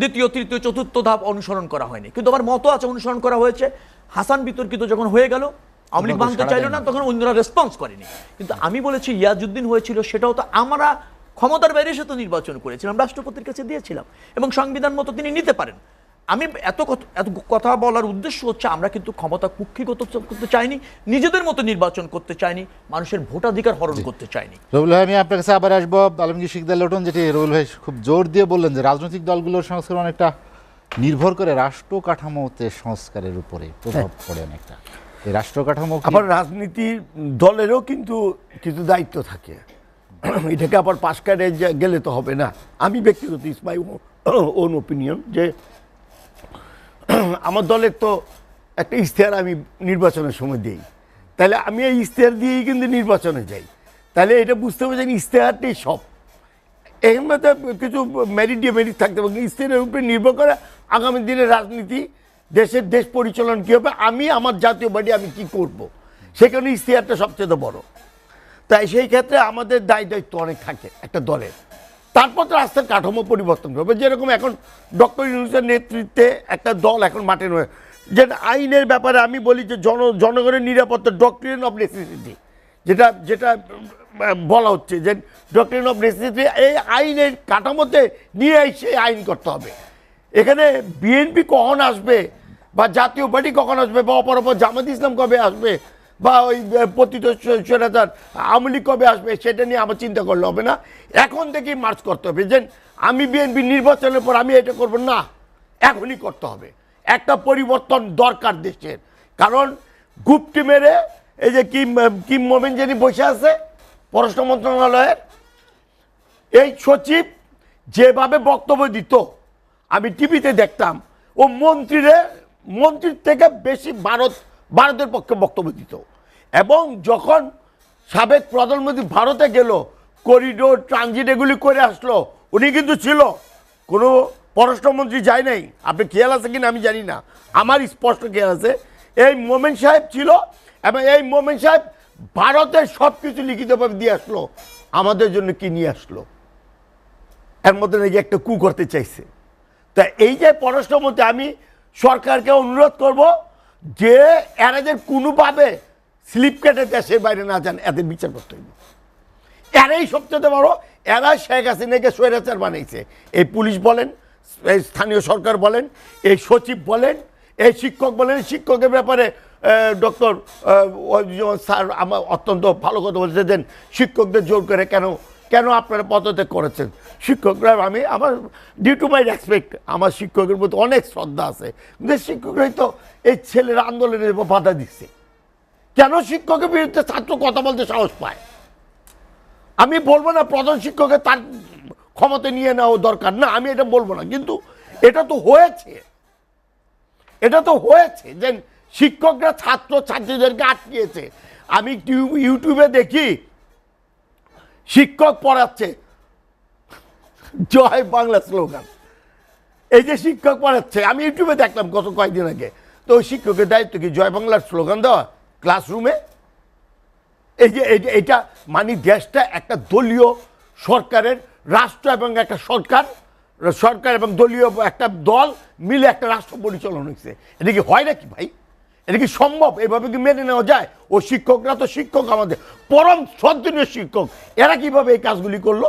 দ্বিতীয়, তৃতীয়, চতুর্থ ধাপ অনুসরণ করা হয়নি, কিন্তু আমার মতো আছে অনুসরণ করা হয়েছে। হাসান বিতর্কিত যখন হয়ে গেল, আওয়ামী লীগ মানতে চাইল না, তখন অন্যরা রেসপন্স করেনি। কিন্তু আমি বলেছি ইয়াজউদ্দিন হয়েছিল, সেটাও তো আমরা ক্ষমতার বাইরে এসে তো নির্বাচন করেছিলাম, রাষ্ট্রপতির কাছে দিয়েছিলাম, এবং সংবিধান মতো তিনি নিতে পারেন। আমি এত কথা বলার উদ্দেশ্য হচ্ছে, আমরা কিন্তু ক্ষমতা কুক্ষিগত করতে চাইনি, নিজেদের মতো নির্বাচন করতে চাইনি, মানুষের ভোটাধিকার হরণ করতে চাইনি। রবিউল ভাই, আমি আপনার কাছে আবার আসবো। আলমগীর শিকদার লিটন, যেটি রবিউল ভাই খুব জোর দিয়ে বললেন যে রাজনৈতিক দলগুলোর সংস্কার অনেকটা নির্ভর করে রাষ্ট্র কাঠামোতে সংস্কারের উপরে প্রভাব পড়ে অনেকটা। এই রাষ্ট্র কাঠামো আবার রাজনীতির দলেরও কিন্তু কিছু দায়িত্ব থাকে, এটাকে আবার পাশ কাটে গেলে তো হবে না। আমি ব্যক্তিগত ইটস মাই ওন ওপিনিয়ন যে আমার দলের তো একটা ইশতেহার আমি নির্বাচনের সময় দিই, তাহলে আমি এই ইশতেহার দিয়েই কিন্তু নির্বাচনে যাই, তাহলে এটা বুঝতে হবে যে ইশতেহারটাই সব। এর মধ্যে কিছু মেরিট ডিমেরিট থাকতে পারে, ইশতেহারের উপরে নির্ভর করে আগামী দিনের রাজনীতি, দেশ পরিচালনা কী হবে, আমি আমার জাতীয় বাড়ি আমি কি করব, সেখানে ইশতেহারটা সবচেয়ে বড়। তাই সেই ক্ষেত্রে আমাদের দায়িত্ব অনেক থাকে একটা দলের। তারপর তো রাস্তার কাঠামো পরিবর্তন করবে, যেরকম এখন ডক্টর ইউনূসের নেতৃত্বে একটা দল এখন মাঠে রয়ে, যে আইনের ব্যাপারে আমি বলি যে জনগণের নিরাপত্তা, ডক্ট্রিন অফ নেসেসিটি, যেটা বলা হচ্ছে যে ডক্ট্রিন অফ নেসেসিটি, এই আইনের কাঠামোতে নিয়ে এসে আইন করতে হবে। এখানে বিএনপি কখন আসবে, বা জাতীয় পার্টি কখন আসবে, বা অপরাপর জামাত ইসলাম কবে আসবে, বা ওই পতিত স্বৈরাচার আওয়ামী লীগ কবে আসবে, সেটা নিয়ে আমার চিন্তা করলে হবে না। এখন থেকেই মার্চ করতে হবে যে আমি বিএনপি নির্বাচনের পর আমি এটা করব না, এখনই করতে হবে। একটা পরিবর্তন দরকার দেশের, কারণ গুপ্তি মেরে এই যে কিম মোমেন যিনি বসে আছে পররাষ্ট্র মন্ত্রণালয়ের এই সচিব, যেভাবে বক্তব্য দিত আমি টিভিতে দেখতাম, ও মন্ত্রীর থেকে বেশি ভারতের পক্ষে বক্তব্য দিত। এবং যখন সাবেক প্রধানমন্ত্রী ভারতে গেল, করিডোর ট্রানজিট এগুলি করে আসলো, উনি কিন্তু ছিল, কোনো পররাষ্ট্রমন্ত্রী যায় নাই। আপনি খেয়াল আছে কিনা আমি জানি না, আমার স্পষ্ট খেয়াল আছে এই মোমেন সাহেব ছিল। এবং এই মোমেন সাহেব ভারতের সব কিছু লিখিতভাবে দিয়ে আসলো, আমাদের জন্য কি নিয়ে আসলো, এর মধ্যে নাকি একটা কু করতে চাইছে। তা এই যে পররাষ্ট্রমন্ত্রী, আমি সরকারকে অনুরোধ করব যে এরা যে কোনোভাবে স্লিপ কেটে দেশের বাইরে না যান, এদের বিচার করতে হবে। এরাই সবচেয়ে বড়, এরা শেখ হাসিনাকে স্বৈরাচার বানাইছে। এই পুলিশ বলেন, এই স্থানীয় সরকার বলেন, এই সচিব বলেন, এই শিক্ষক বলেন। শিক্ষকের ব্যাপারে ডক্টর স্যার আমার অত্যন্ত ভালো কথা বলছে, দেন শিক্ষকদের জোর করে কেন আপনারা পদত্যাগ করেছেন। শিক্ষকরা, আমার ডিউ টু মাই রেসপেক্ট, আমার শিক্ষকের প্রতি অনেক শ্রদ্ধা আছে, কিন্তু শিক্ষকরাই তো এই ছেলের আন্দোলনের বাধা দিচ্ছে। কেন শিক্ষকের বিরুদ্ধে ছাত্র কথা বলতে সাহস পায়? আমি বলবো না প্রধান শিক্ষকের তার ক্ষমতা নিয়ে নেওয়া দরকার না, আমি এটা বলবো না, কিন্তু এটা তো হয়েছে যে শিক্ষকরা ছাত্রীদেরকে আটকিয়েছে। আমি ইউটিউবে দেখি শিক্ষক পড়াচ্ছে জয় বাংলা স্লোগান, এই যে শিক্ষক পড়াচ্ছে, আমি ইউটিউবে দেখলাম গত কয়েকদিন আগে। তো ওই শিক্ষকের দায়িত্ব কি জয় বাংলার স্লোগান দেওয়া ক্লাসরুমে? এই যে এটা মানে দেশটা একটা দলীয় সরকারের, রাষ্ট্র এবং একটা সরকার এবং দলীয় একটা দল মিলে একটা রাষ্ট্র পরিচালনা হয়েছে। এটা কি হয় নাকি ভাই? এটা কি সম্ভব? এভাবে কি মেনে নেওয়া যায়? ও শিক্ষকরা তো শিক্ষক, আমাদের পরম শ্রদ্ধনীয় শিক্ষক, এরা কিভাবে এই কাজগুলি করলো?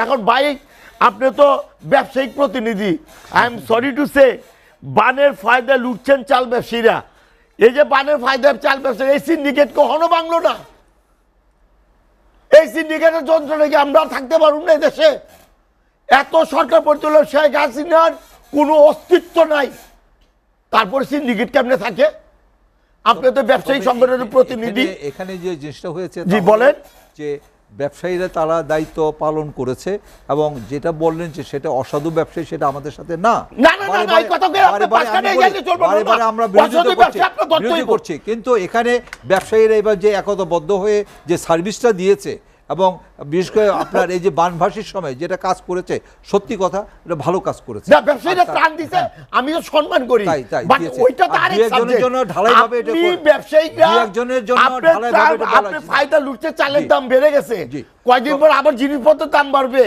এখন ভাই আপনি তো ব্যবসায়িক প্রতিনিধি, I am sorry to say, বানের ফায়দা লুটছেন চাল ব্যবসায়ীরা। এই যে বানের ফায়দা চাল ব্যবসায়ী, এই সিন্ডিকেট কখনো ভাঙলো না। এই সিন্ডিকেটের যন্ত্রণা কি আমরা থাকতে পারব না দেশে? এত সরকার পরিচালনা, শেখ হাসিনার কোনো অস্তিত্ব নাই, তারপরে সিন্ডিকেট কেমনে থাকে? আপনি তো ব্যবসায়ী সংগঠনের প্রতিনিধি। এখানে যে জিনিসটা হয়েছে, জি বলেন, যে ব্যবসায়ীরা তারা দায়িত্ব পালন করেছে, এবং যেটা বললেন যে সেটা অসাধু ব্যবসায়ী, সেটা আমাদের সাথে না। আমরা বিরোধিতা করছি, কিন্তু এখানে ব্যবসায়ীরা এবার যে একতাবদ্ধ হয়ে যে সার্ভিসটা দিয়েছে, এবং বিশেষ করে আপনার এই যে বানভাসির সময় যেটা কাজ করেছে, সত্যি কথা এটা ভালো কাজ করেছে। ব্যবসায়ীরা ত্রাণ দিতে আমি তো সম্মান করি, ওইটা তো আরেক সাবজেক্ট। জন্য ঢালাইভাবে এটা ব্যবসায়ীরা একজনের জন্য ঢালাইভাবে আপনি ফায়দা লুটতে, চালের দাম বেড়ে গেছে, কয়েকদিন পর আবার জিনিসপত্রের দাম বাড়বে।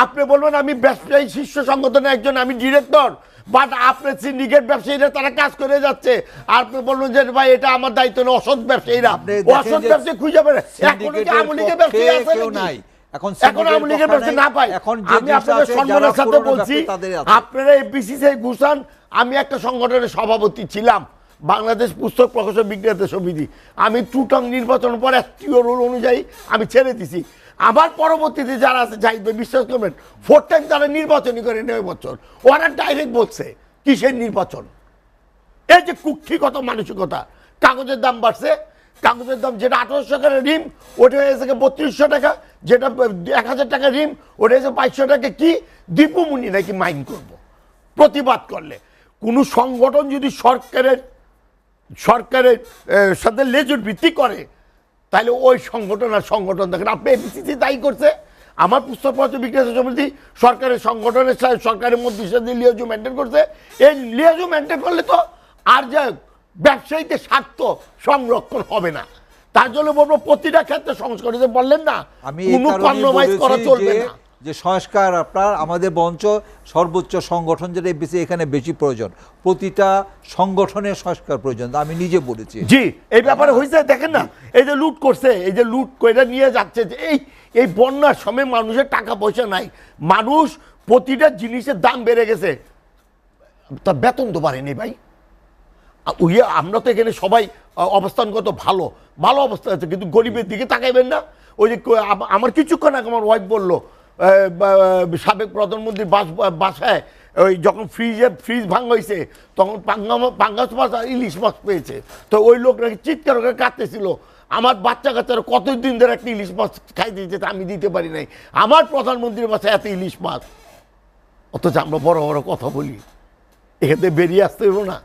আপনি বলবেন আমি ব্যবসায়ী শীর্ষ সংগঠনের একজন, আমি ডিরেক্টর, বাট আপনার সিন্ডিকেট ব্যবসায়ীরা তারা কাজ করে যাচ্ছে। আপনি বলুন যে ভাই এটা আমার দায়িত্ব না, অসৎ ব্যবসায়ীরা, অসৎ ব্যবসায়ী খুঁজে পাবে। এখন কি আওয়ামী লীগের ব্যবসায়ী আছে নাকি? এখন আওয়ামী লীগের ব্যবসায়ী না পাই। আমি আপনাদের সম্মানের সাথে বলছি, আপনারা এফবিসিসিআই ঘুষান। আমি একটা সংগঠনের সভাপতি ছিলাম, বাংলাদেশ পুস্তক প্রকাশক বিক্রেতা সমিতি। আমি টুটং নির্বাচন পর এসটিও রুল অনুযায়ী আমি ছেড়ে দিছি। আবার পরবর্তীতে যারা আছে যাইবে, বিশ্বাস করবেন, 4 টাইম তারা নির্বাচনই করে 9 বছর, ওরা ডাইরেক্ট বলছে কিসের নির্বাচন? এই যে কুক্ষিগত মানসিকতা। কাগজের দাম বাড়ছে, কাগজের দাম যেটা 1800 টাকার রিম ওটা হয়েছে 3200 টাকা, যেটা 1000 টাকা রিম ওটা হয়েছে 2200 টাকা। কি দীপুমুনি নাকি মাইন করব প্রতিবাদ করলে? কোনো সংগঠন যদি সরকারের সাথে লেজুর ভিত্তি করে, তাহলে ওই সংগঠন আর সংগঠন দেখেন। আপনি এফবিসিসি দায়ী করছে, আমার পুস্তক প্রকাশক বিক্রেতা সমিতি সরকারের সংগঠনের সাথে সরকারের মধ্যে লিয়াজু মেনটেন করছে। এই লিয়াজু মেনটেন করলে তো আর যা ব্যবসায়ীদের স্বার্থ সংরক্ষণ হবে না। তার জন্য বলবো প্রতিটা ক্ষেত্রে সংস্কার, বললেন না কোনো কম্প্রোমাইজ করা চলবে না। যে সংস্কার আপনার আমাদের মঞ্চ সর্বোচ্চ সংগঠন যেটা এফবিসি, এখানে বেশি প্রয়োজন, প্রতিটা সংগঠনের সংস্কার প্রয়োজন, আমি নিজে বলেছি। জি, এই ব্যাপারে হয়েছে দেখেন না, এই যে লুট করছে, এই যে লুট করে নিয়ে যাচ্ছে, যে এই বন্যার সময় মানুষের টাকা পয়সা নাই, মানুষ প্রতিটা জিনিসের দাম বেড়ে গেছে, তার বেতন তো বাড়েনি ভাই। আমরা তো এখানে সবাই অবস্থানগত ভালো অবস্থা আছে, কিন্তু গরিবের দিকে তাকাইবেন না। ওই যে আমার কিছুক্ষণ আগে আমার ওয়াইফ বললো, সাবেক প্রধানমন্ত্রীর বাসায় ওই যখন ফ্রিজ ভাঙা হয়েছে তখন পাঙ্গাস মাছ আর ইলিশ মাছ পেয়েছে, তো ওই লোক নাকি চিৎকার করে কাঁদতেছিল, আমার বাচ্চা কাচ্চারা কতদিন ধরে একটা ইলিশ মাছ খাইতে দিতে আমি দিতে পারি নাই, আমার প্রধানমন্ত্রীর বাসায় এত ইলিশ মাছ। অথচ আমরা বড় বড় কথা বলি, এখান থেকে বেরিয়ে আসতে হইব না?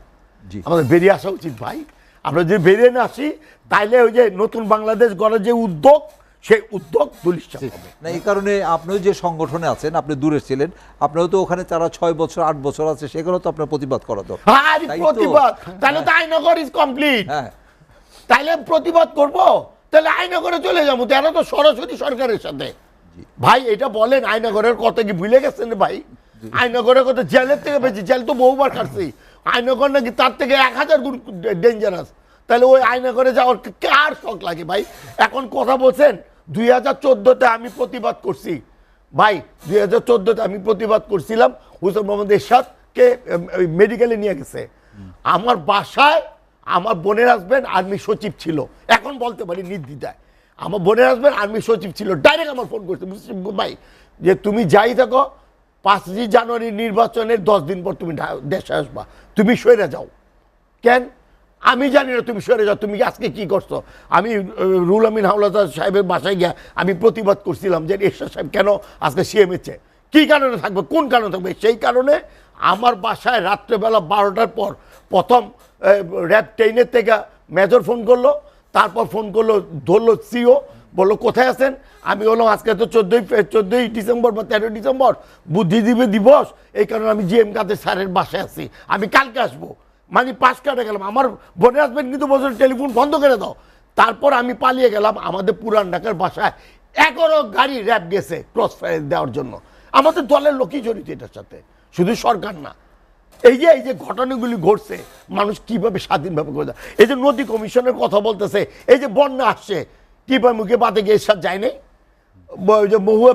জি। আমাদের বেরিয়ে আসা উচিত ভাই। আমরা যদি বেরিয়ে না আসি তাইলে ওই যে নতুন বাংলাদেশ গড়ার যে উদ্যোগ, সেই উদ্যোগ দুলিশ্বাস হবে। না, এই কারণে আপনিও যে সংগঠনে আছেন, আপনি দূরে ছিলেন, আপনারও তো ওখানে তারা 6 বছর 8 বছর আছে, সেগুলো তো আপনার প্রতিবাদ করা তো। আর প্রতিবাদ, তাহলে তো আইনগর ইজ কমপ্লিট। হ্যাঁ, তাইলে প্রতিবাদ করব, তাহলে আইনগরে চলে যাবো, তারা তো সরাসরি সরকারের সাথে। ভাই এটা বলেন, আইনগরের কথা কি ভুলে গেছেন ভাই? আইনগরের কথা জেলের থেকে বেশি, জেল তো বহুবার কাটছি, আইনগর নাকি তার থেকে 1000 গুণ ডেঞ্জারাস। তাহলে ওই আইনগরে যাওয়ার কার শখ লাগে ভাই? এখন কথা বলছেন 2014-তে আমি প্রতিবাদ করছি ভাই, 2014-তে আমি প্রতিবাদ করছিলাম, হুসেন মোহাম্মদ এরশাদকে মেডিকেলে নিয়ে গেছে। আমার বাসায় আমার বোনের হাজবেন্ড আর্মি সচিব ছিল, এখন বলতে পারি নির্দ্বিধায়, আমার বোনের হাজবেন্ড আর্মি সচিব ছিল, ডাইরেক্ট আমার ফোন করছে, ভাই যে তুমি যাই থাকো 5 জানুয়ারি নির্বাচনের 10 দিন পর তুমি দেশে আসবা, তুমি সরে যাও। কেন? আমি জানি না তুমি সরে যাও, তুমি আজকে কি করছো? আমি রুহুল আমিন হাওলাদার সাহেবের বাসায় গিয়ে আমি প্রতিবাদ করছিলাম যে এরশাদ সাহেব কেন আজকে সিএম এসেছে, কী কারণে থাকবে, কোন কারণে থাকবে? সেই কারণে আমার বাসায় রাত্রেবেলা 12টার পর প্রথম র্যাব 10-এর থেকে মেজর ফোন করলো, তারপর ফোন করলো, ধরলো সিও, বললো কোথায় আছেন? আমি বললাম আজকে তো 14ই ডিসেম্বর বা 13 ডিসেম্বর বুদ্ধিজীবী দিবস, এই কারণে আমি জিএম কাদের স্যারের বাসায় আছি, আমি কালকে আসবো। মানে 5 কাটে গেলাম, আমার বোনের হাজবেন্ড কিন্তু বছর টেলিফোন বন্ধ করে দাও। তারপর আমি পালিয়ে গেলাম, আমাদের পুরান ঢাকার বাসায় 11 গাড়ি র্যাব গেছে ক্রস ফায়ার দেওয়ার জন্য। আমাদের দলের লোকই জড়িত এটার সাথে, শুধু সরকার না। এই যে ঘটনাগুলি ঘটছে, মানুষ কিভাবে স্বাধীনভাবে করে দেয়। এই যে নদী কমিশনের কথা বলতেছে, এই যে বন্যা আসছে, টিপার মুখে বাদে গিয়ে এরশাদ যায় নাই? যে মহুয়া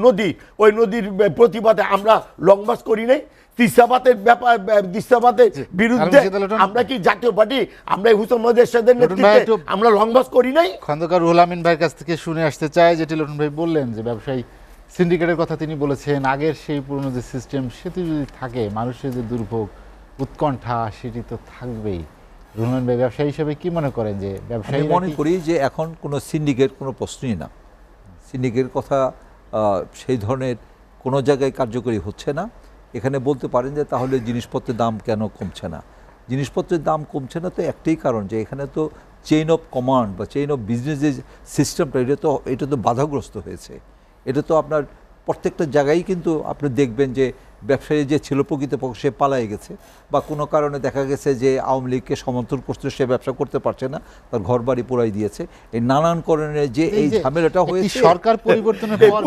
নদী, ওই নদীর প্রতিবাদে আমরা লং মার্চ করি নাই? তিস্তাবাতের ব্যাপার, তিস্তাবাতের বিরুদ্ধে আমরা কি জাতীয় পার্টি, আমরা হুসেন মোহাম্মদ এরশাদের নেতৃত্বে আমরা লং মার্চ করি নাই? খন্দকার রুহুল আমিন ভাইয়ের কাছ থেকে শুনে আসতে চাই, যেটি লটন ভাই বললেন যে ব্যবসায়ী সিন্ডিকেটের কথা তিনি বলেছেন, আগের সেই পুরনো যে সিস্টেম সেটি যদি থাকে, মানুষের যে দুর্ভোগ উৎকণ্ঠা সেটি তো থাকবেই। রুহুল আমিন ভাই ব্যবসায়ী হিসেবে কি মনে করেন যে ব্যবসায়ী আমি মনে করি যে এখন কোনো সিন্ডিকেট কোনো প্রশ্নই না। সিন্ডিকেটের কথা সেই ধরনের কোনো জায়গায় কার্যকরী হচ্ছে না। এখানে বলতে পারেন যে তাহলে জিনিসপত্রের দাম কেন কমছে না? জিনিসপত্রের দাম কমছে না তো একটাই কারণ, যে এখানে তো চেইন অফ কমান্ড বা চেইন অফ বিজনেস যে সিস্টেমটা, এটা তো বাধাগ্রস্ত হয়েছে। এটা তো আপনার প্রত্যেকটা জায়গায় কিন্তু আপনি দেখবেন যে ব্যবসায়ী যে ছিল প্রকৃতপক্ষে সে পালায়ে গেছে, বা কোনো কারণে দেখা গেছে যে আওয়ামী লীগকে সমর্থন করতে সে ব্যবসা করতে পারছে না, তার ঘর বাড়ি পুরাই দিয়েছে। এই নানান কারণে যে এই ঝামেলাটা হয়েছে, সরকার পরিবর্তনের পর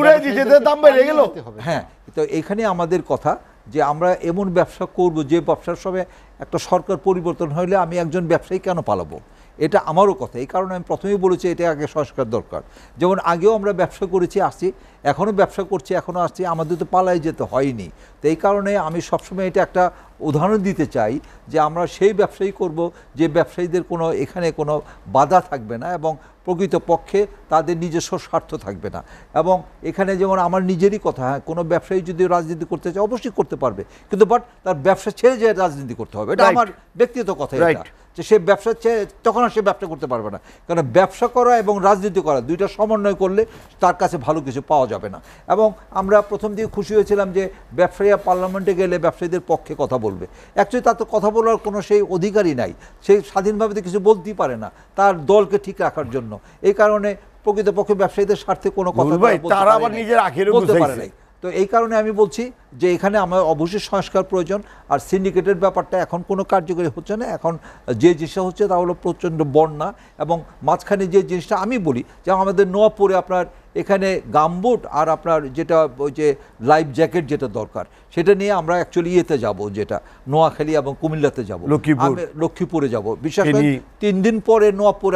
দাম বেড়ে গেল। হ্যাঁ, তো এখানে আমাদের কথা যে আমরা এমন ব্যবসা করব যে ব্যবসার সময় একটা সরকার পরিবর্তন হলে আমি একজন ব্যবসায়ী কেন পালাবো? এটা আমারও কথা। এই কারণে আমি প্রথমেই বলেছি এটা আগে সংস্কার দরকার। যেমন আগেও আমরা ব্যবসা করেছি, আসছি, এখনও ব্যবসা করছি, এখনও আসছি, আমাদের তো পালাই যেতে হয়নি। তো এই কারণে আমি সবসময় এটা একটা উদাহরণ দিতে চাই যে আমরা সেই ব্যবসায়ী করব যে ব্যবসায়ীদের কোনো এখানে কোনো বাধা থাকবে না এবং প্রকৃতপক্ষে তাদের নিজস্ব স্বার্থ থাকবে না। এবং এখানে যেমন আমার নিজেরই কথা, হ্যাঁ, কোনো ব্যবসায়ী যদি রাজনীতি করতে চায় অবশ্যই করতে পারবে, কিন্তু বাট তার ব্যবসা ছেড়ে যে রাজনীতি করতে হবে, এটা আমার ব্যক্তিগত কথা। এটা যে সে ব্যবসা তখন আর সে ব্যবসা করতে পারবে না, কারণ ব্যবসা করা এবং রাজনীতি করা দুইটা সমন্বয় করলে তার কাছে ভালো কিছু পাওয়া যাবে না। এবং আমরা প্রথম দিকে খুশি হয়েছিলাম যে ব্যবসায়ীরা পার্লামেন্টে গেলে ব্যবসায়ীদের পক্ষে কথা বলবে। অ্যাকচুয়ালি তার তো কথা বলার কোনো সেই অধিকারই নাই, সে স্বাধীনভাবে তো কিছু বলতেই পারে না তার দলকে ঠিক রাখার জন্য। এই কারণে প্রকৃতপক্ষে ব্যবসায়ীদের স্বার্থে কোনো কথা বলতে পারে নাই। তো এই কারণে আমি বলছি যে এখানে আমার অবশ্যই সংস্কার প্রয়োজন। আর সিন্ডিকেটের ব্যাপারটা এখন কোনো কার্যকরী হচ্ছে না। এখন যে জিনিসটা হচ্ছে তা হলো প্রচণ্ড বন্যা, এবং মাঝখানে যে জিনিসটা আমি বলি যে আমাদের নওয়াবপুরে আপনার এখানে গামবুট আর আপনার যেটা ওই যে লাইফ জ্যাকেট যেটা দরকার, সেটা নিয়ে আমরা অ্যাকচুয়ালি ইয়েতে যাব, যেটা নোয়াখালী এবং কুমিল্লাতে যাব, লক্ষ্মীপুরে যাব। বিশেষ করে 3 দিন পরে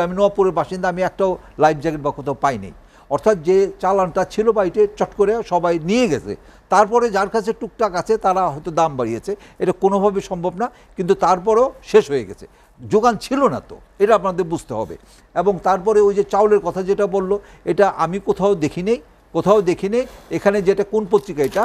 আমি নওয়াবপুরের বাসিন্দা, আমি একটাও লাইফ জ্যাকেট বা কোথাও পাইনি। অর্থাৎ যে চালানটা ছিল বাইটে চট করে সবাই নিয়ে গেছে, তারপরে যার কাছে টুকটাক আছে তারা হয়তো দাম বাড়িয়েছে, এটা কোনোভাবে সম্ভব না, কিন্তু তারপরেও শেষ হয়ে গেছে, যোগান ছিল না, তো এটা আপনাদের বুঝতে হবে। এবং তারপরে ওই যে চাউলের কথা যেটা বললো, এটা আমি কোথাও দেখি নেই। এখানে যেটা কোন পত্রিকা, এটা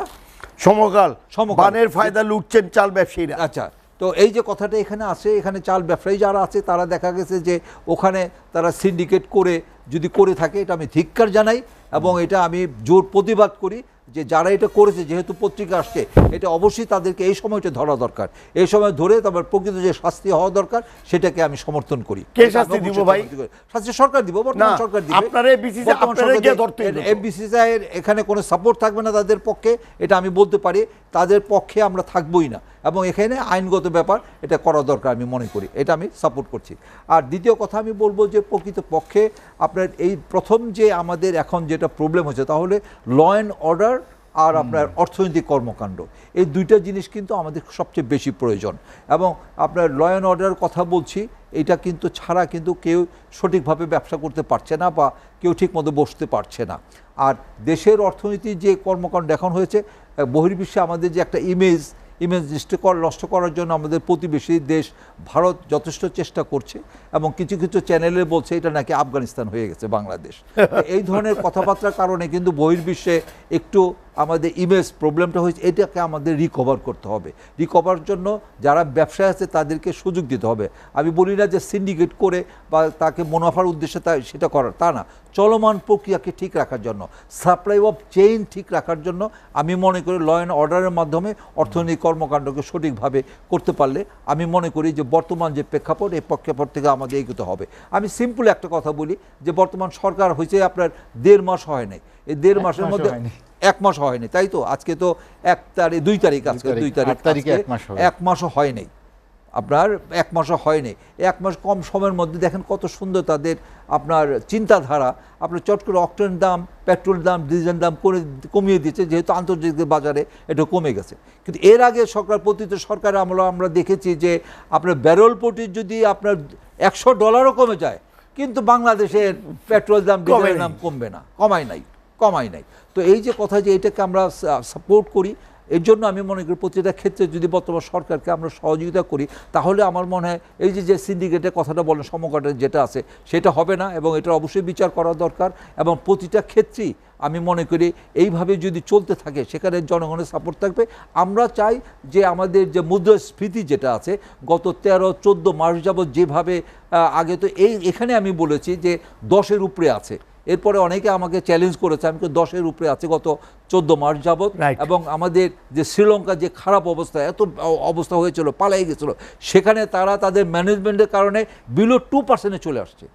সমকাল সমকাল। বানের ফায়দা লুটছেন চাল ব্যবসায়ীরা। আচ্ছা, তো এই যে কথাটা এখানে আছে, এখানে চাল ব্যবসায়ী যারা আছে তারা দেখা গেছে যে ওখানে তারা সিন্ডিকেট করে যদি করে থাকে, এটা আমি ধিক্কার জানাই এবং এটা আমি জোর প্রতিবাদ করি যে যারা এটা করেছে, যেহেতু পত্রিকা আসছে, এটা অবশ্যই তাদেরকে এই সময়টা ধরা দরকার। এই সময় ধরে তারপর প্রকৃত যে শাস্তি হওয়া দরকার সেটাকে আমি সমর্থন করি। কে শাস্তি দিব ভাই? শাস্তি সরকার দিব, বর্তমান না, সরকার দিবে। আপনারা এফবিসিসি আপনারা গিয়ে ধরতে হইলো তো। এফবিসিসি এর এখানে কোনো সাপোর্ট থাকবে না তাদের পক্ষে, এটা আমি বলতে পারি। তাদের পক্ষে আমরা থাকবোই না এবং এখানে আইনগত ব্যাপার এটা করা দরকার আমি মনে করি, এটা আমি সাপোর্ট করছি। আর দ্বিতীয় কথা আমি বলবো যে প্রকৃত পক্ষে আপনার এই প্রথম যে আমাদের এখন যেটা প্রবলেম হচ্ছে, তাহলে ল অ্যান্ড অর্ডার আর আপনার অর্থনৈতিক কর্মকাণ্ড, এই দুইটা জিনিস কিন্তু আমাদের সবচেয়ে বেশি প্রয়োজন। এবং আপনার ল অ্যান্ড অর্ডার কথা বলছি, এটা কিন্তু ছাড়া কিন্তু কেউ সঠিকভাবে ব্যবসা করতে পারছে না বা কেউ ঠিকমতো বসতে পারছে না। আর দেশের অর্থনীতির যে কর্মকাণ্ড এখন হয়েছে, বহির্বিশ্বে আমাদের যে একটা ইমেজ নষ্ট করার জন্য আমাদের প্রতিবেশী দেশ ভারত যথেষ্ট চেষ্টা করছে এবং কিছু কিছু চ্যানেলে বলছে এটা নাকি আফগানিস্তান হয়ে গেছে বাংলাদেশ। এই ধরনের কথাবার্তার কারণে কিন্তু বহির্বিশ্বে একটু আমাদের ইমেজ প্রবলেমটা হয়েছে, এটাকে আমাদের রিকভার করতে হবে। রিকভার জন্য যারা ব্যবসায় আছে তাদেরকে সুযোগ দিতে হবে। আমি বলি না যে সিন্ডিকেট করে বা তাকে মুনাফার উদ্দেশ্যে সেটা করার, তা না। চলমান প্রক্রিয়াকে ঠিক রাখার জন্য, সাপ্লাই অফ চেইন ঠিক রাখার জন্য আমি মনে করি ল অ্যান্ড অর্ডারের মাধ্যমে অর্থনৈতিক কর্মকাণ্ডকে সঠিকভাবে করতে পারলে আমি মনে করি যে বর্তমান যে প্রেক্ষাপট, এই প্রেক্ষাপট থেকে আমাদের এগোতে হবে। আমি সিম্পল একটা কথা বলি যে বর্তমান সরকার হয়েছে আপনার 1.5 মাস হয় নাই। এই 1.5 মাসের মধ্যে 1 মাস হয়নি, তাই তো? আজকে তো 2 তারিখ, আজকে 2 তারিখ, 1 মাসও হয় নাই আপনার, 1 মাসও হয়নি। 1 মাস কম সময়ের মধ্যে দেখেন কত সুন্দর তাদের আপনার চিন্তাধারা। আপনার চট করে অক্টেনের দাম, পেট্রোল দাম, ডিজেল দাম কমিয়ে দিচ্ছে, যেহেতু আন্তর্জাতিক বাজারে এটা কমে গেছে। কিন্তু এর আগে প্রতিটি সরকারে আমরা দেখেছি যে আপনার ব্যারেল প্রতি যদি আপনার $100 কমে যায়, কিন্তু বাংলাদেশের পেট্রোল দাম, ডিজেলের দাম কমবে না, কমাই নাই। তো এই যে কথা, যে এটাকে আমরা সাপোর্ট করি, এর জন্য আমি মনে করি প্রতিটা ক্ষেত্রে যদি বর্তমান সরকারকে আমরা সহযোগিতা করি, তাহলে আমার মনে হয় এই যে সিন্ডিকেটের কথাটা বলেন, সমকাটের যেটা আছে সেটা হবে না এবং এটা অবশ্যই বিচার করা দরকার। এবং প্রতিটা ক্ষেত্রেই আমি মনে করি এইভাবে যদি চলতে থাকে সেখানে জনগণের সাপোর্ট থাকবে। আমরা চাই যে আমাদের যে মুদ্রাস্ফীতি যেটা আছে গত 13-14 মাস যাবৎ যেভাবে, আগে তো এখানে আমি বলেছি যে 10-এর উপরে আছে, এরপরে অনেকে আমাকে চ্যালেঞ্জ করেছে, আমি 10-এর উপরে আছে গত 14 মাস যাবৎ। এবং আমাদের যে শ্রীলঙ্কার যে খারাপ অবস্থা, এত অবস্থা হয়েছিল, পালাই গেছিল, সেখানে তারা তাদের ম্যানেজমেন্টের কারণে বিলো 2% চলে আসছে।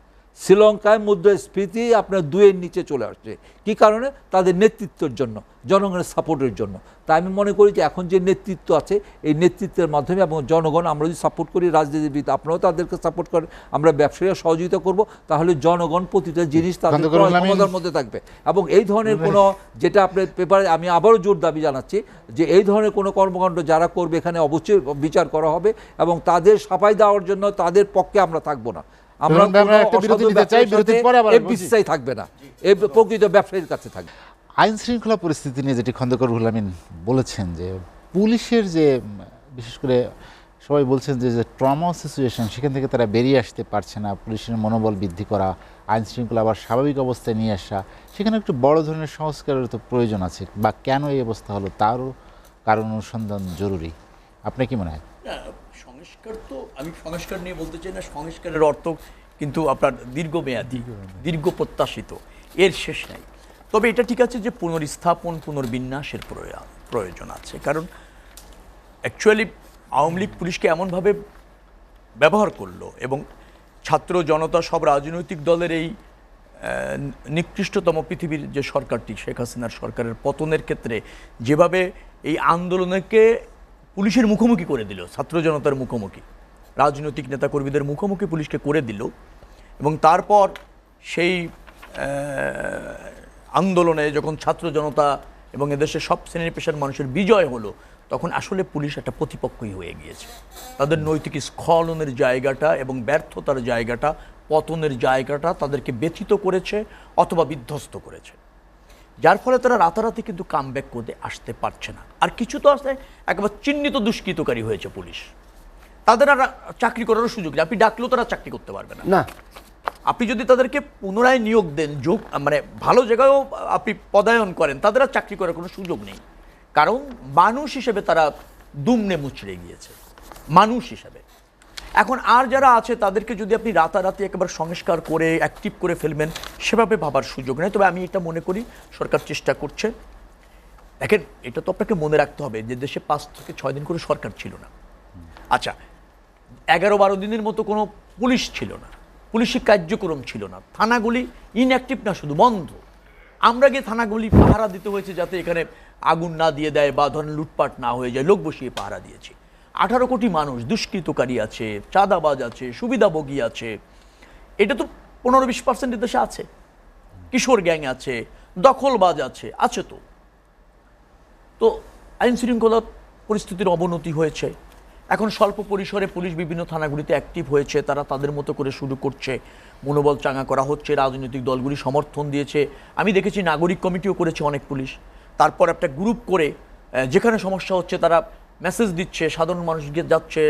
শ্রীলঙ্কায় মুদ্রাস্ফীতি আপনার 2-এর নিচে চলে আসছে। কি কারণে? তাদের নেতৃত্বের জন্য, জনগণের সাপোর্টের জন্য। তাই আমি মনে করি যে এখন যে নেতৃত্ব আছে, এই নেতৃত্বের মাধ্যমে এবং জনগণ আমরা যদি সাপোর্ট করি, রাজনীতিবিদ আপনারাও তাদেরকে সাপোর্ট করেন, আমরা ব্যবসায়ীরা সহযোগিতা করব, তাহলে জনগণ প্রতিটা জিনিস তাদের ক্ষমতার মধ্যে থাকবে। এবং এই ধরনের কোনো, যেটা আপনার পেপারে আমি আবারও জোর দাবি জানাচ্ছি যে এই ধরনের কোনো কর্মকাণ্ড যারা করবে এখানে অবশ্যই বিচার করা হবে এবং তাদের সাফাই দেওয়ার জন্য তাদের পক্ষে আমরা থাকবো না। আমরা থাকবে না, এই প্রকৃত ব্যবসায়ীর কাছে থাকবে। আইন শৃঙ্খলা পরিস্থিতি নিয়ে যেটি খন্দকার রুহুল আমিন বলেছেন, যে পুলিশের যে বিশেষ করে সবাই বলছেন যে ট্রমা সিচুয়েশন, সেখান থেকে তারা বেরিয়ে আসতে পারছে না, পুলিশের মনোবল বৃদ্ধি করা, আইন শৃঙ্খলা আবার স্বাভাবিক অবস্থায় নিয়ে আসা, সেখানে একটু বড় ধরনের সংস্কারের তো প্রয়োজন আছে, বা কেন এই অবস্থা হলো তারও কারণ অনুসন্ধান জরুরি। আপনার কি মনে হয়? সংস্কার তো আমি সংস্কার নিয়ে বলতে চাই না, সংস্কারের অর্থ কিন্তু আপনার দীর্ঘমেয়াদী, দীর্ঘ প্রত্যাশিত, এর শেষ নাই। তবে এটা ঠিক আছে যে পুনর্স্থাপন, পুনর্বিন্যাসের প্রয়োজন আছে। কারণ অ্যাকচুয়ালি আওয়ামী লীগ পুলিশকে এমনভাবে ব্যবহার করলো এবং ছাত্র জনতা সব রাজনৈতিক দলের এই নিকৃষ্টতম পৃথিবীর যে সরকারটি, শেখ হাসিনার সরকারের পতনের ক্ষেত্রে যেভাবে এই আন্দোলনকে পুলিশের মুখোমুখি করে দিল, ছাত্র জনতার মুখোমুখি, রাজনৈতিক নেতাকর্মীদের মুখোমুখি পুলিশকে করে দিল, এবং তারপর সেই আন্দোলনে যখন ছাত্র জনতা এবং এদেশের সব শ্রেণীর পেশার মানুষের বিজয় হলো, তখন আসলে পুলিশ একটা প্রতিপক্ষই হয়ে গিয়েছে। তাদের নৈতিক স্খলনের জায়গাটা এবং ব্যর্থতার জায়গাটা, পতনের জায়গাটা তাদেরকে ব্যথিত করেছে অথবা বিধ্বস্ত করেছে, যার ফলে তারা রাতারাতি কিন্তু কামব্যাক করতে আসতে পারছে না। আর কিছু তো আছে একেবারে চিহ্নিত দুষ্কৃতকারী হয়েছে পুলিশ, তাদের আর চাকরি করারও সুযোগ নেই, আপনি ডাকলেও তারা চাকরি করতে পারবে না। আপনি যদি তাদেরকে পুনরায় নিয়োগ দেন, মানে ভালো জায়গায়ও আপনি পদায়ন করেন, তাদের আর চাকরি করার কোনো সুযোগ নেই। কারণ মানুষ হিসেবে তারা দুমড়ে মুচড়ে গিয়েছে, মানুষ হিসেবে। এখন আর যারা আছে তাদেরকে যদি আপনি রাতারাতি একেবারে সংস্কার করে অ্যাক্টিভ করে ফেলবেন, সেভাবে ভাবার সুযোগ নেই। তবে আমি এটা মনে করি সরকার চেষ্টা করছে। দেখেন, এটা তো আপনাকে মনে রাখতে হবে যে দেশে 5 থেকে 6 দিন করে সরকার ছিল না। আচ্ছা, 11-12 দিনের মতো কোনো পুলিশ ছিল না, পুলিশি কার্যক্রম ছিল না, থানাগুলি ইনঅ্যাক্টিভ না, শুধু বন্ধ। আমরা গিয়ে থানাগুলি পাহারা দিতে হয়েছে যাতে এখানে আগুন না দিয়ে দেয় বা ধরেন লুটপাট না হয়ে যায়, লোক বসিয়ে পাহারা দিয়েছি। 18 কোটি মানুষ, দুষ্কৃতকারী আছে, চাঁদাবাজ আছে, সুবিধাভোগী আছে, এটা তো 15-20% দেশে আছে। কিশোর গ্যাং আছে, দখলবাজ আছে, আছে তো। তো আইন শৃঙ্খলা পরিস্থিতির অবনতি হয়েছে। এখন স্বল্প পরিসরে পুলিশ বিভিন্ন থানাগুলিতে অ্যাক্টিভ হয়েছে, তারা তাদের মতো করে শুরু করছে, মনোবল চাঙ্গা করা হচ্ছে, রাজনৈতিক দলগুলি সমর্থন দিয়েছে। আমি দেখেছি নাগরিক কমিটিও করেছে অনেক পুলিশ। তারপর একটা গ্রুপ করে যেখানে সমস্যা হচ্ছে তারা মেসেজ দিচ্ছে, সাধারণ মানুষকে যাচ্ছে,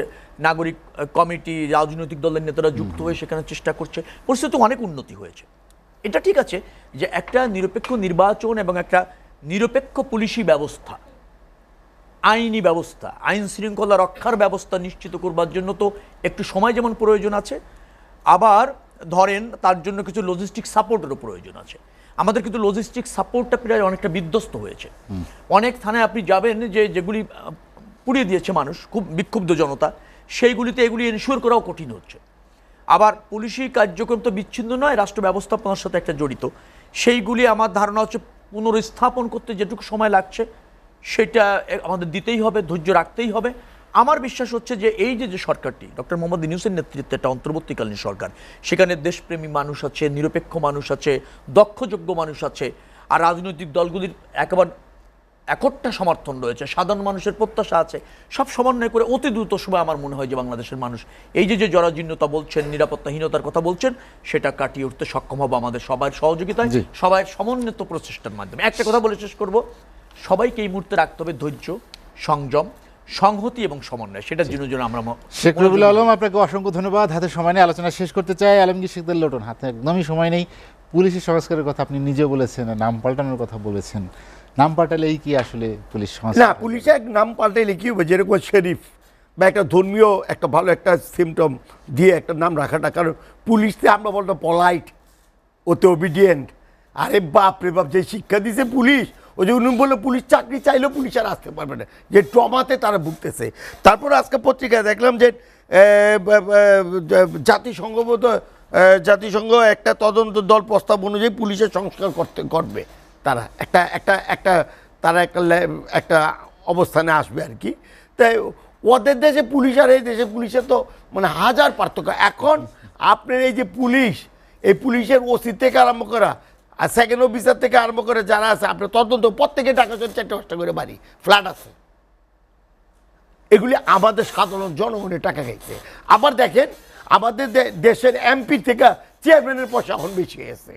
নাগরিক কমিটি, রাজনৈতিক দলের নেতারা যুক্ত হয়ে সেখানে চেষ্টা করছে। পরিস্থিতি অনেক উন্নতি হয়েছে। এটা ঠিক আছে যে একটা নিরপেক্ষ নির্বাচন এবং একটা নিরপেক্ষ পুলিশি ব্যবস্থা, আইনি ব্যবস্থা, আইন শৃঙ্খলা রক্ষার ব্যবস্থা নিশ্চিত করবার জন্য তো একটু সময় যেমন প্রয়োজন আছে, আবার ধরেন তার জন্য কিছু লজিস্টিক সাপোর্টেরও প্রয়োজন আছে। আমাদের কিন্তু লজিস্টিক সাপোর্টটা প্রায় অনেকটা বিধ্বস্ত হয়েছে। অনেক থানায় আপনি যাবেন যেগুলি পুড়িয়ে দিয়েছে মানুষ, খুব বিক্ষুব্ধ জনতা, সেইগুলিতে এগুলি এনশিওর করাও কঠিন হচ্ছে। আবার পুলিশি কার্যক্রম তো বিচ্ছিন্ন নয়, রাষ্ট্র ব্যবস্থাপনার সাথে একটা জড়িত। সেইগুলি আমার ধারণা হচ্ছে পুনরস্থাপন করতে যেটুকু সময় লাগছে সেটা আমাদের দিতেই হবে, ধৈর্য রাখতেই হবে। আমার বিশ্বাস হচ্ছে যে এই যে সরকারটি ডক্টর মোহাম্মদ ইউনূসের নেতৃত্বে একটা অন্তর্বর্তীকালীন সরকার, সেখানে দেশপ্রেমী মানুষ আছে, নিরপেক্ষ মানুষ আছে, দক্ষযোগ্য মানুষ আছে, আর রাজনৈতিক দলগুলির একেবারে একটা সমর্থন রয়েছে, সাধারণ মানুষের প্রত্যাশা আছে। সব সমন্বয় করে অতি দ্রুত সময় আমার মনে হয় যে বাংলাদেশের মানুষ এই যে জরাজীর্ণতা বলছেন, নিরাপত্তাহীনতার কথা বলছেন, সেটা কাটিয়ে উঠতে সক্ষম হবে আমাদের সবার সহযোগিতায়, সবাই সমন্বিত প্রচেষ্টার মাধ্যমে। একটা কথা বলে শেষ করব, সবাইকে এই মুহূর্তে রাখতে হবে ধৈর্য, সংযম, সংহতি এবং সমন্বয়। সেটার জন্য আমরা শেখ রবিউল আলম, আপনাকে অসংখ্য ধন্যবাদ। হাতে সময় নেই, আলোচনা শেষ করতে চাই। আলমগীর শেখদের লোটন, হাতে একদমই সময় নেই। পুলিশের সংস্কারের কথা আপনি নিজেও বলেছেন, নাম পাল্টানোর কথা বলেছেন। নাম পাল্টালেই কি আসলে পুলিশ সংস্কার? না, পুলিশে এক নাম পাল্টাইলে কি হবে, যেরকম শরীফ বা একটা ধর্মীয় একটা ভালো একটা সিমটম দিয়ে একটা নাম রাখাটা। কারণ পুলিশতে আমরা বলতো পলাইট, ওতে ওবিডিয়েন্ট। আরে বাপ রে বাপ, যে শিক্ষা দিয়েছে পুলিশ, ওই যে উনি বললো পুলিশ চাকরি চাইলেও পুলিশ আর আসতে পারবে না, যে ট্রমাতে তারা ভুগতেছে। তারপর আজকে পত্রিকায় দেখলাম যে জাতিসংঘ একটা তদন্ত দল প্রস্তাব অনুযায়ী পুলিশের সংস্কার করবে। তারা একটা অবস্থানে আসবে আর কি। তাই ওদের দেশে পুলিশ আর এই দেশে পুলিশের তো মানে হাজার পার্থক্য। এখন আপনার এই যে পুলিশ, এই পুলিশের ওসি থেকে আরম্ভ করা আর সেকেন্ড অফিসার থেকে আরম্ভ করে যারা আছে, আপনার তদন্ত প্রত্যেকে টাকা 4-5টা করে বাড়ি, ফ্ল্যাট আছে। এগুলি আমাদের সাধারণ জনগণের টাকা খাইছে। আবার দেখেন আমাদের দেশের এমপি থেকে চেয়ারম্যানের পয়সা এখন বেশি হয়েছে,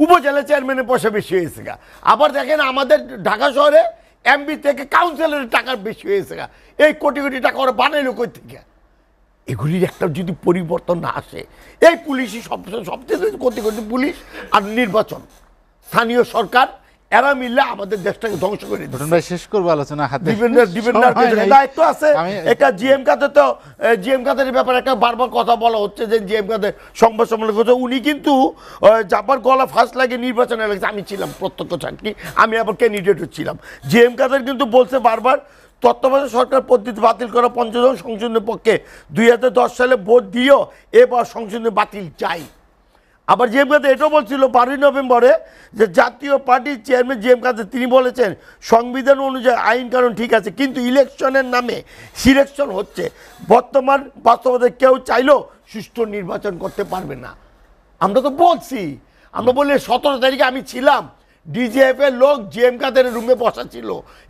উপজেলা চেয়ারম্যানের পয়সা বেশি হয়েছে। আবার দেখেন আমাদের ঢাকা শহরে এমপি থেকে কাউন্সিলরের টাকা বেশি হয়েছে। এই কোটি কোটি টাকা ওরা বানাইলো কই থেকে? এগুলির একটা যদি পরিবর্তন না আসে, এই পুলিশই সবচেয়ে কোটি কোটি পুলিশ আর নির্বাচন, স্থানীয় সরকার, এরা মিললে আমাদের দেশটাকে ধ্বংস করে দিচ্ছে। ভাই শেষ করবো আলোচনা, হাতে দায়িত্ব আছে। এটা জিএম কাদের, তো জিএম কাদের ব্যাপারে একটা বারবার কথা বলা হচ্ছে যে জিএম কাদের সংবাদ সম্মেলন করছে। উনি কিন্তু যাবার গলা ফার্স্ট লাগে নির্বাচনে লাগছে, আমি ছিলাম প্রত্যক্ষ চাকরি, আমি আবার ক্যান্ডিডেটও ছিলাম। জিএম কাদের কিন্তু বলছে বারবার তত্ত্বাবধায়ক সরকার পদ্ধতি বাতিল করা 50 সংশোধনের পক্ষে 2010 সালে ভোট দিয়েও এবার সংশোধন বাতিল চাই। আবার জিএম কাদের এটাও বলছিল 12 নভেম্বরে যে জাতীয় পার্টির চেয়ারম্যান জিএম কাদের তিনি বলেছেন সংবিধান অনুযায়ী আইন কানুন ঠিক আছে, কিন্তু ইলেকশনের নামে সিলেকশন হচ্ছে। বর্তমান বাস্তবতায় কেউ চাইলেও সুষ্ঠু নির্বাচন করতে পারবে না। আমরা তো বলছি, আমরা বলি 17 তারিখে আমি ছিলাম, ডিজিএফ এর লোক জিএম কাদের রুমে বসা ছিল।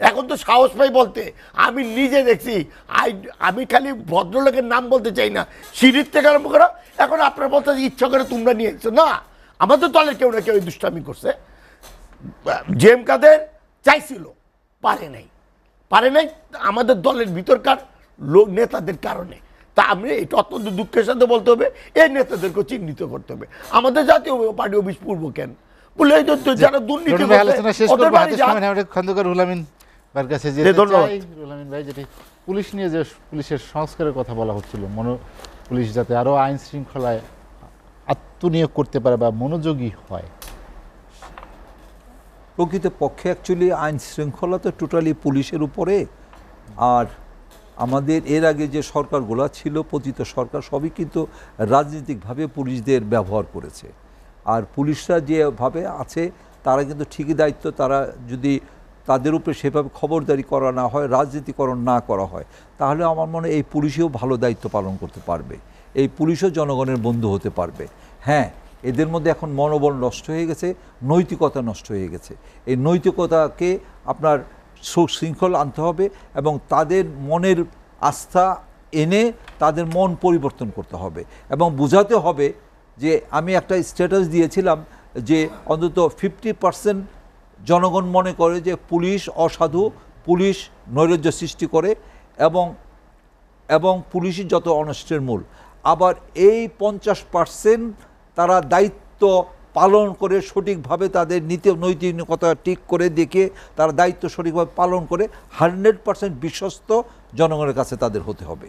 এখন তো সাহস পাই বলতে, আমি নিজে দেখছি। আমি খালি ভদ্রলোকের নাম বলতে চাই না, সিঁড়ির থেকে আরম্ভ করা। এখন আপনারা বলতে ইচ্ছা করে তোমরা নিয়ে এসছো না, আমাদের দলের কেউ না কেউ দুষ্টামি করছে। জিএম কাদের চাইছিল, পারে নাই আমাদের দলের ভিতরকার লোক নেতাদের কারণে। তা আমি এটা অত্যন্ত দুঃখের সাথে বলতে হবে, এই নেতাদেরকে চিহ্নিত করতে হবে। আমাদের জাতীয় পার্টি অফিস পূর্ব কেন বলে এই যে যারা দুর্নীতি রুহুল ভাই, আলোচনা শেষ করছে, ওদের করবো, বাড়ি হাতের যান। সময় নেই, আমরা খন্দকার রুহুল আমিন ভাইয়ের কাছে যেতে ধন্যবাদ। চাই। রুহুল আমিন ভাই, যেটি পুলিশ নিয়ে যে পুলিশের সংস্কারের কথা বলা হচ্ছিল, পুলিশ যাতে আরো আইন শৃঙ্খলায় আত্মনিয়োগ করতে পারে বা মনোযোগী হয়, প্রকৃত পক্ষে অ্যাকচুয়ালি আইন শৃঙ্খলা তো টোটালি পুলিশের উপরে। আর আমাদের এর আগে যে সরকারগুলো ছিল, পতিত সরকার, সবই কিন্তু রাজনৈতিকভাবে পুলিশদের ব্যবহার করেছে। আর পুলিশরা যেভাবে আছে তারা কিন্তু ঠিকই দায়িত্ব, তারা যদি তাদের উপরে সেভাবে খবরদারি করা না হয়, রাজনীতিকরণ না করা হয়, তাহলে আমার মনে হয় এই পুলিশও ভালো দায়িত্ব পালন করতে পারবে, এই পুলিশও জনগণের বন্ধু হতে পারবে। হ্যাঁ, এদের মধ্যে এখন মনোবল নষ্ট হয়ে গেছে, নৈতিকতা নষ্ট হয়ে গেছে। এই নৈতিকতাকে আপনার শৃঙ্খলা আনতে হবে এবং তাদের মনের আস্থা এনে তাদের মন পরিবর্তন করতে হবে এবং বোঝাতে হবে যে আমি একটা স্ট্যাটাস দিয়েছিলাম যে অন্তত 50% জনগণ মনে করে যে পুলিশ অসাধু, পুলিশ নৈরাজ্য সৃষ্টি করে এবং পুলিশই যত অনিষ্টের মূল। আবার এই 50% তারা দায়িত্ব পালন করে সঠিকভাবে তাদের নৈতিকতা ঠিক করে দেখে তারা দায়িত্ব সঠিকভাবে পালন করে 100% বিশ্বস্ত জনগণের কাছে তাদের হতে হবে।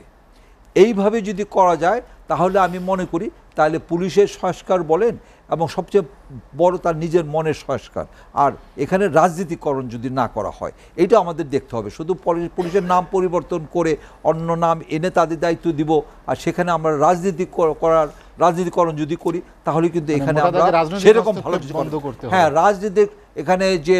এইভাবে যদি করা যায় তাহলে আমি মনে করি তাহলে পুলিশের সংস্কার বলেন এবং সবচেয়ে বড় তার নিজের মনের সংস্কার। আর এখানে রাজনীতিকরণ যদি না করা হয়, এটা আমাদের দেখতে হবে। শুধু পুলিশের নাম পরিবর্তন করে অন্য নাম এনে তাদের দায়িত্ব দিব আর সেখানে আমরা রাজনীতিকরণ যদি করি তাহলে কিন্তু এখানে আমরা সেরকম ভালো কিছু হ্যাঁ, রাজনীতির এখানে যে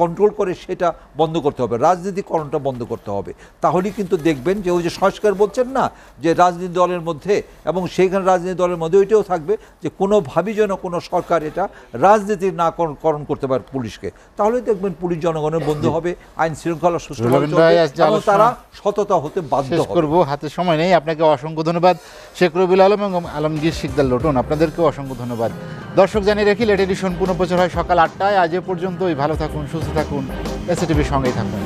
কন্ট্রোল করে সেটা বন্ধ করতে হবে, রাজনীতিকরণটা বন্ধ করতে হবে। তাহলেই কিন্তু দেখবেন যে ওই যে সংস্কার বলছেন না, যে রাজনীতি দলের মধ্যে এবং সেইখানে রাজনীতি দলের মধ্যে ওইটাও থাকবে যে কোনোভাবেই যেন কোনো সরকার এটা রাজনীতি না করণ করতে পারে পুলিশকে, তাহলে দেখবেন পুলিশ জনগণের বন্ধু হবে, আইন শৃঙ্খলা সুষ্ঠু এবং তারা সততা হতে বাধ্য হবে। করবো, হাতে সময় নেই। আপনাকে অসংখ্য ধন্যবাদ শেখ রবিউল আলম এবং আলমগীর শিকদার লোটন, আপনাদেরকেও অসংখ্য ধন্যবাদ। দর্শক জানিয়ে রাখি, লেট এডিশন পুনঃপ্রচার হয় সকাল 8টায়। আজ এ পর্যন্তই। ভালো থাকুন, সুস্থ থাকুন, এসএটিভির সঙ্গেই থাকুন।